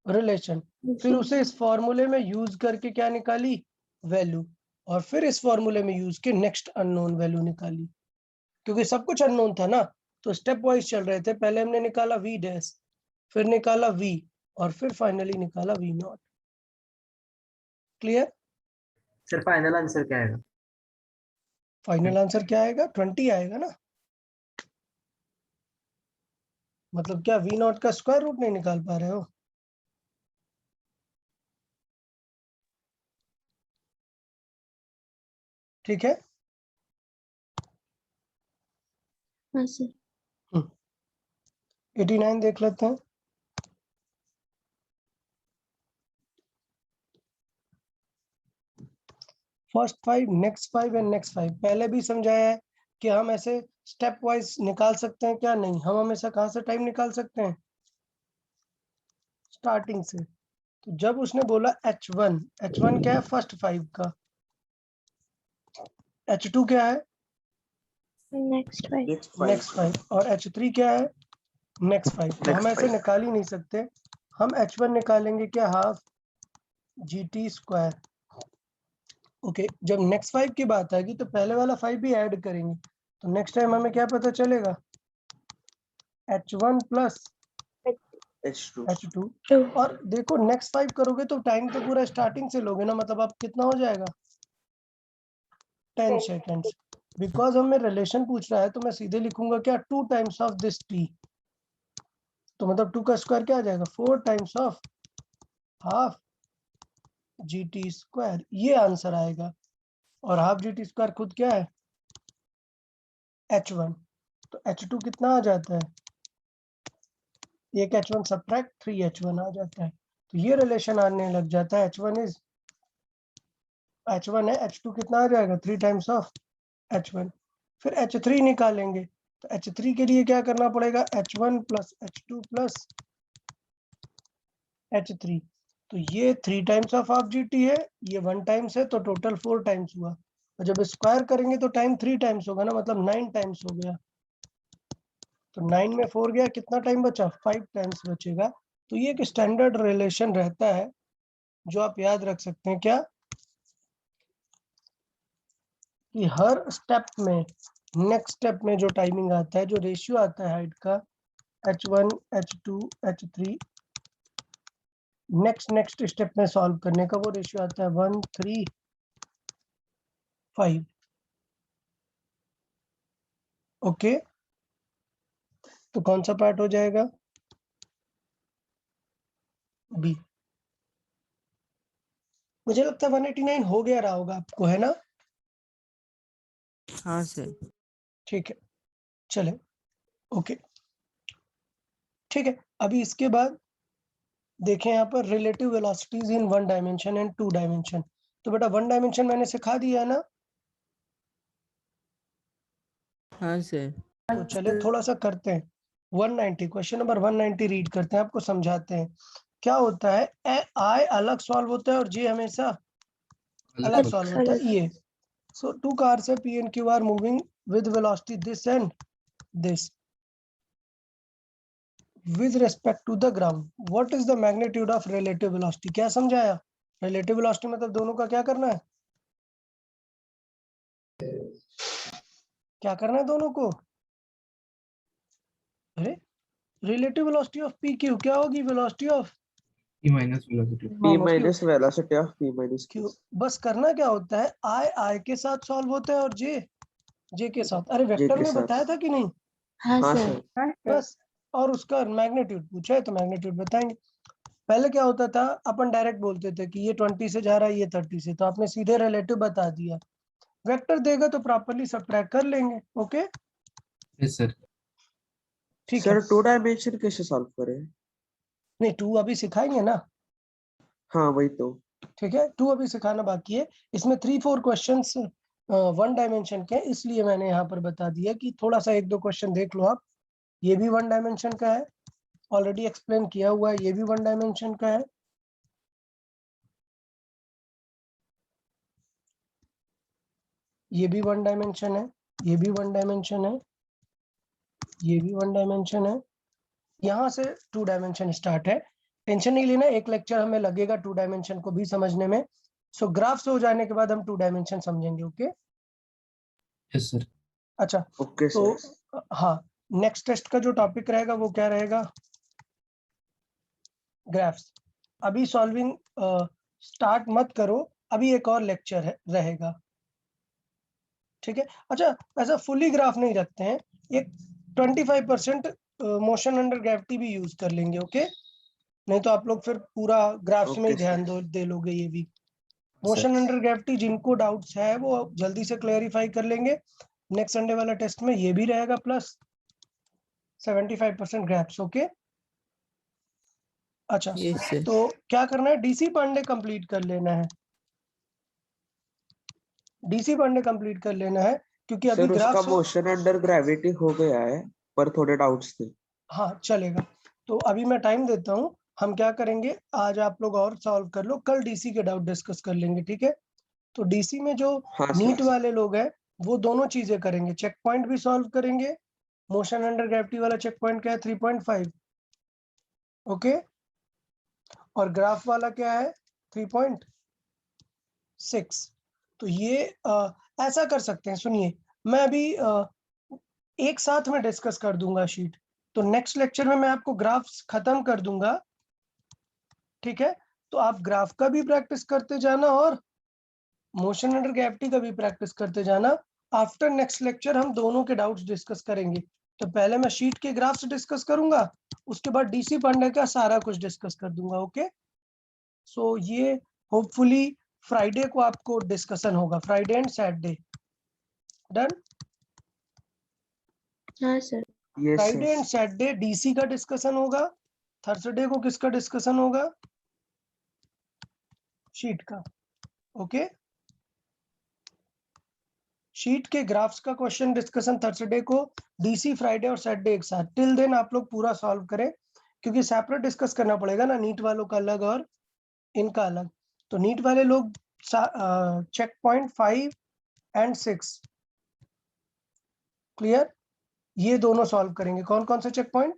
रिलेशन। फिर उसे इस फॉर्मूले में यूज करके क्या निकाली? वैल्यू। और फिर इस फॉर्मूले में यूज के नेक्स्ट अननोन वैल्यू निकाली, क्योंकि सब कुछ अननोन था ना। तो स्टेप वाइज चल रहे थे। पहले हमने निकाला v डैश, फिर निकाला v, और फिर फाइनली निकाला v not. Clear? Sir final answer क्या आएगा? फाइनल आंसर क्या आएगा? 20 आएगा ना। मतलब क्या v नॉट का स्क्वायर रूट नहीं निकाल पा रहे हो? ठीक है, हाँ सर. 89 देख लेते हैं। First 5, next 5 and next 5। पहले भी समझाया है कि हम ऐसे स्टेप वाइज निकाल सकते हैं क्या? नहीं, हम हमेशा कहाँ से टाइम निकाल सकते हैं? स्टार्टिंग से। तो जब उसने बोला h1, h1 क्या है? फर्स्ट 5 का। h2 क्या है? Next 5. नेक्स्ट 5। और h3 क्या है? नेक्स्ट 5। तो हम ऐसे निकाल ही नहीं सकते। हम h1 निकालेंगे क्या? Half gt square. ओके, जब नेक्स्ट 5 की बात आएगी तो पहले वाला 5 भी ऐड करेंगे। तो नेक्स्ट टाइम हमें क्या पता चलेगा? h1 plus h2। और देखो नेक्स्ट 5 करोगे तो टाइम तो पूरा स्टार्टिंग से लोगे ना, मतलब आप कितना हो जाएगा? 10 सेकेंड्स। बिकॉज हमें रिलेशन पूछ रहा है तो मैं सीधे लिखूंगा क्या 2 टाइम्स ऑफ दिस टी, तो मतलब 2 का स्क्वायर क्या आ जाएगा 4 times of half g t square, ये आंसर आएगा। और हाफ जी टी स्क्वायर खुद क्या है h1, तो h2 कितना आ जाता है, एक h1 सब्ट्रैक्ट 3h1 आ जाता है। तो ये रिलेशन आने लग जाता है, h1 है, h2 कितना आ जाएगा 3 टाइम्स ऑफ h1। फिर h3 निकालेंगे, तो h3 के लिए क्या करना पड़ेगा h1 plus h2 plus h3, तो ये 3 times of half g T है, ये 1 टाइम्स है, तो टोटल 4 टाइम्स हुआ। और जब स्क्वायर करेंगे तो टाइम 3 टाइम्स होगा ना, मतलब 9 टाइम्स हो गया। तो 9 में 4 गया, कितना टाइम बचा 5 टाइम्स बचेगा। तो ये एक स्टैंडर्ड रिलेशन रहता है जो आप याद रख सकते हैं क्या, कि हर स्टेप में नेक्स्ट स्टेप में जो टाइमिंग आता है, जो रेशियो आता है हाइट का h1 h2 h3, next step में सॉल्व करने का वो रेशियो आता है 1 3 5। ओके, तो कौन सा पार्ट हो जाएगा बी। मुझे लगता है 189 हो गया रहा होगा आपको, है ना। हाँ सर। ठीक है, चले ओके ठीक है। अभी इसके बाद देखें यहाँ पर relative velocities in 1 dimension and 2 dimension. तो बेटा 1 डायमेंशन मैंने सिखा दिया है ना, हाँ सर। तो चले थोड़ा सा करते हैं। 190 क्वेश्चन नंबर 190 रीड करते हैं, आपको समझाते हैं क्या होता है। आई अलग सॉल्व होता है और जे हमेशा अलग सॉल्व होता है ये। सो 2 cars है P and Q are moving with velocity this and this with respect to the ground. What is the magnitude of relative velocity? क्या समझाया, relative velocity मतलब दोनों का क्या करना है, क्या करना है दोनों को। अरे relative velocity of PQ क्या होगी, velocity of P minus velocity. P minus velocity of P minus Q. Q। बस करना क्या होता है, I के साथ सॉल्व होता है और J के साथ। अरे वेक्टर के में साथ। बताया था कि नहीं, हाँ हाँ सर। सर। बस। और उसका मैग्नीट्यूड पूछा है तो मैग्नीट्यूड बताएंगे। पहले क्या होता था, अपन डायरेक्ट बोलते थे कि ये 20 से जा रहा है, ये 30 से, तो आपने सीधे रिलेटिव बता दिया। वेक्टर देगा तो प्रॉपर्ली सब्ट्रैक्ट कर लेंगे। Okay Yes, sir. ठीक है। सर 2 डायमेंशन कैसे सॉल्व करें? नहीं 2 अभी सिखाएंगे ना, हाँ वही तो। ठीक है 2 अभी सिखाना बाकी है। इसमें 3-4 क्वेश्चंस 1 डायमेंशन के, इसलिए मैंने यहाँ पर बता दिया कि थोड़ा सा 1-2 क्वेश्चन देख लो आप। ये भी 1 डायमेंशन का है, ऑलरेडी एक्सप्लेन किया हुआ है। ये भी 1 डायमेंशन का है, ये भी 1 डायमेंशन है, ये भी 1 डायमेंशन है, ये भी 1 डायमेंशन है। यहाँ से 2 डायमेंशन स्टार्ट है। टेंशन नहीं लेना, एक लेक्चर हमें लगेगा 2 डायमेंशन को भी समझने में। सो ग्राफ से हो जाने के बाद हम 2 डायमेंशन समझेंगे। Okay Yes, sir. अच्छा, ओके तो सर। हाँ नेक्स्ट टेस्ट का जो टॉपिक रहेगा वो क्या रहेगा, ग्राफ्स। अभी सॉल्विंग स्टार्ट मत करो, अभी एक और लेक्चर है रहेगा, ठीक है। अच्छा ऐसा फुली ग्राफ नहीं रखते हैं, एक 25% मोशन अंडर ग्रेविटी भी यूज कर लेंगे। ओके नहीं तो आप लोग फिर पूरा ग्राफ्स में ही ओके ध्यान दे लोगे। ये भी मोशन अंडर ग्रेविटी जिनको डाउट्स है वो जल्दी से क्लेरिफाई कर लेंगे। नेक्स्ट संडे वाला टेस्ट में ये भी रहेगा प्लस 75% ग्रैप्स। ओके अच्छा यस सर। तो क्या करना है, डीसी पांडे कंप्लीट कर लेना है, डीसी पांडे कंप्लीट कर लेना है, क्योंकि अभी सर उसका ग्राफ्स मोशन अंडर ग्रेविटी हो गया है, पर थोड़े डाउट्स थे। हाँ चलेगा। तो अभी मैं टाइम देता हूँ, हम क्या करेंगे आज आप लोग और सॉल्व कर लो, कल डीसी के डाउट डिस्कस कर लेंगे, ठीक है। तो डीसी में जो हाँ नीट सर। वाले लोग हैं वो दोनों चीजें करेंगे, चेक पॉइंट भी सॉल्व करेंगे। मोशन अंडर ग्रेविटी वाला चेक पॉइंट क्या है 3.5, ओके, और ग्राफ वाला क्या है 3.6। तो ये ऐसा कर सकते हैं, सुनिए मैं अभी एक साथ में डिस्कस कर दूंगा शीट, तो नेक्स्ट लेक्चर में मैं आपको ग्राफ्स खत्म कर दूंगा, ठीक है। तो आप ग्राफ का भी प्रैक्टिस करते जाना और मोशन अंडर ग्रेविटी का भी प्रैक्टिस करते जाना। आफ्टर नेक्स्ट लेक्चर हम दोनों के डाउट्स डिस्कस करेंगे। तो पहले मैं शीट के ग्राफ्स डिस्कस करूंगा, उसके बाद डीसी पांडे का सारा कुछ डिस्कस कर दूंगा। ओके, सो ये होपफुली फ्राइडे को आपको डिस्कशन होगा, फ्राइडे एंड सैटरडे। डन। हाँ sir. yes Friday and sir. Saturday DC का डिस्कशन होगा। थर्सडे को किसका डिस्कशन होगा? शीट का। ओके, शीट के ग्राफ्स का क्वेश्चन डिस्कशन थर्सडे को, डीसी फ्राइडे और सैटरडे एक साथ। टिल देन आप लोग पूरा सॉल्व करें, क्योंकि सेपरेट डिस्कस करना पड़ेगा ना, नीट वालों का अलग और इनका अलग। तो नीट वाले लोग चेक पॉइंट 5 एंड 6 क्लियर, ये दोनों सॉल्व करेंगे। कौन कौन से check point?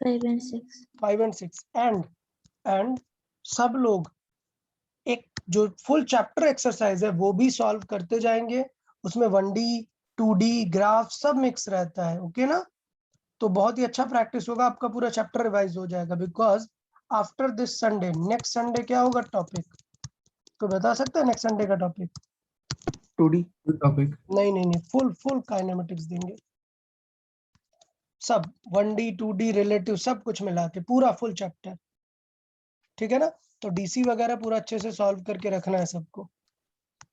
5 and 6. 5 and 6। And सब लोग एक जो फुल चैप्टर एक्सरसाइज है वो भी सॉल्व करते जाएंगे। उसमें 1D 2D ग्राफ सब मिक्स रहता है। ओके ना, तो बहुत ही अच्छा प्रैक्टिस होगा, आपका पूरा चैप्टर रिवाइज हो जाएगा। Because after this Sunday, next Sunday क्या होगा टॉपिक? तो बता सकते हैं नेक्स्ट संडे का टॉपिक? 2D. टॉपिक नहीं, फुल काइनेमेटिक्स देंगे, सब 1D 2D रिलेटिव सब कुछ मिला के पूरा फुल चैप्टर। ठीक है ना, तो डीसी वगैरह पूरा अच्छे से सॉल्व करके रखना है सबको।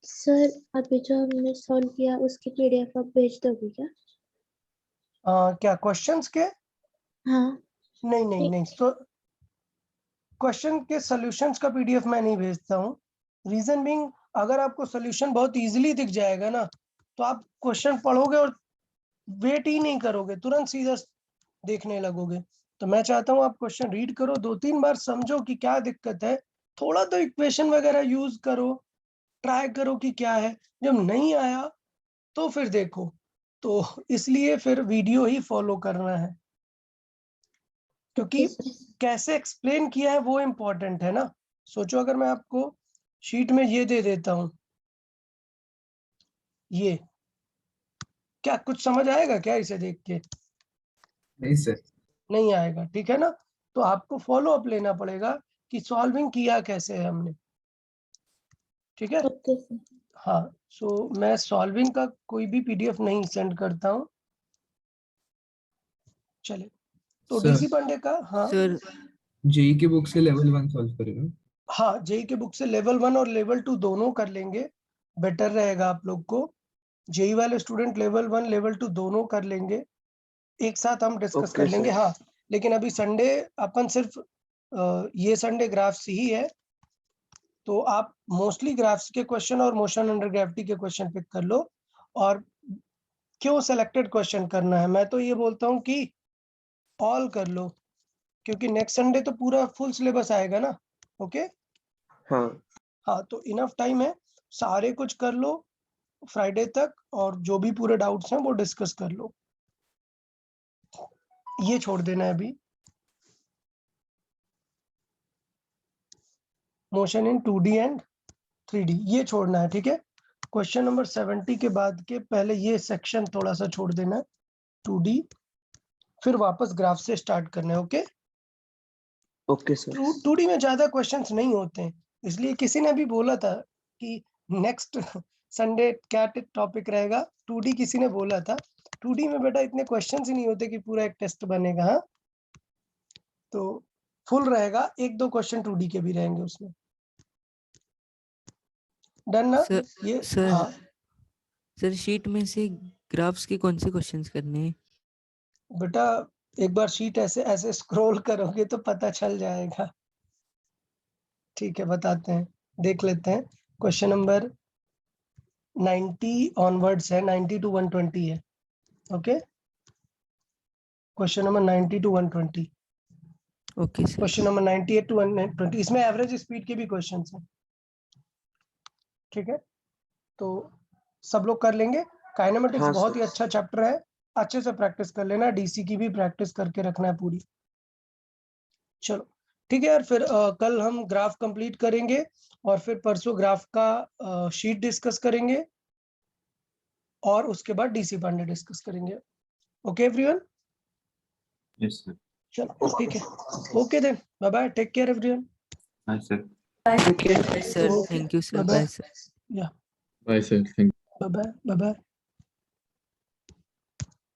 सर अभी जो हमने सॉल्व किया उसकी पीडीएफ आप भेज दोगे क्या? क्या क्वेश्चंस के? हाँ। नहीं, तो क्वेश्चन के सॉल्यूशंस का पीडीएफ मैं नहीं भेजता हूँ। रीजन बीइंग, अगर आपको सॉल्यूशन बहुत इजीली दिख जाएगा ना, तो आप क्वेश्चन पढ़ोगे और वेट ही नहीं करोगे, तुरंत सीधा देखने लगोगे। तो मैं चाहता हूँ आप क्वेश्चन रीड करो, 2-3 बार समझो कि क्या दिक्कत है, थोड़ा तो इक्वेशन वगैरह यूज करो, ट्राई करो कि क्या है। जब नहीं आया तो फिर देखो। तो इसलिए फिर वीडियो ही फॉलो करना है, क्योंकि ओके सर। कैसे एक्सप्लेन किया है वो इम्पोर्टेंट है ना। सोचो अगर मैं आपको शीट में ये दे देता हूँ, ये क्या कुछ समझ आएगा क्या इसे देख के? नहीं सर। नहीं आएगा, ठीक है ना। तो आपको फॉलो अप लेना पड़ेगा कि सॉल्विंग किया कैसे है हमने। ठीक है, ओके सर। हाँ। सो मैं सॉल्विंग का कोई भी पीडीएफ नहीं सेंड करता हूँ। चले, तो सर डीसी पांडे का, हाँ सर जेई की बुक से लेवल 1 सॉल्व करेगा। हाँ, जेई के बुक से लेवल 1 और लेवल 2 दोनों कर लेंगे, बेटर रहेगा आप लोग को। जेई वाले स्टूडेंट लेवल 1 लेवल 2 दोनों कर लेंगे, एक साथ हम डिस्कस Okay, कर लेंगे। sir. हाँ, लेकिन अभी संडे अपन सिर्फ ये संडे ग्राफ्स ही है, तो आप मोस्टली ग्राफ्स के क्वेश्चन और मोशन अंडर ग्रेविटी के क्वेश्चन पिक कर लो। और क्यों सेलेक्टेड क्वेश्चन करना है, मैं तो ये बोलता हूँ कि ऑल कर लो, क्योंकि नेक्स्ट संडे तो पूरा फुल सिलेबस आएगा ना। ओके, हाँ. हाँ, तो इनफ टाइम है, सारे कुछ कर लो फ्राइडे तक, और जो भी पूरे डाउट्स हैं वो डिस्कस कर लो। ये छोड़ देना है अभी, motion in 2D and 3D ये छोड़ना है। ठीक है, क्वेश्चन नंबर 70 के बाद के पहले ये सेक्शन थोड़ा सा छोड़ देना है, 2D, फिर वापस ग्राफ से स्टार्ट करना है। Okay, Okay, sir. 2D में ज्यादा क्वेश्चंस नहीं होते हैं, इसलिए किसी ने भी बोला था कि नेक्स्ट संडे क्या टॉपिक रहेगा, 2D किसी ने बोला था। 2D में बेटा इतने क्वेश्चंस ही नहीं होते कि पूरा एक टेस्ट बनेगा। हाँ, तो फुल रहेगा, 1-2 क्वेश्चन 2D के भी रहेंगे उसमें। डन ना सर ये? सर हाँ सर शीट में से ग्राफ्स के कौन से क्वेश्चंस करने हैं? बेटा, एक बार शीट ऐसे ऐसे स्क्रॉल करोगे तो पता चल जाएगा। ठीक है, बताते हैं, देख लेते हैं। क्वेश्चन नंबर 90 ऑनवर्ड्स है, 90 to 120 है। Okay, question number 90 to 120, okay sir. Question number 98 to 120, इसमें एवरेज स्पीड के भी क्वेश्चंस हैं। ठीक है, तो सब लोग कर लेंगे। काइनेमेटिक्स हाँ, बहुत sir. ही अच्छा चैप्टर है, अच्छे से प्रैक्टिस कर लेना, डीसी की भी प्रैक्टिस करके रखना है पूरी। चलो ठीक है यार, फिर कल हम ग्राफ कंप्लीट करेंगे, और फिर परसों ग्राफ का शीट डिस्कस करेंगे, और उसके बाद डीसी पांडे डिस्कस करेंगे। Okay everyone, yes sir. चलो ठीक है, okay then, bye bye, take care everyone. हाँ sir. Sir thank you sir, bye bye. Bye sir. Yeah. Bye, sir. Thank you. Bye bye. Bye bye.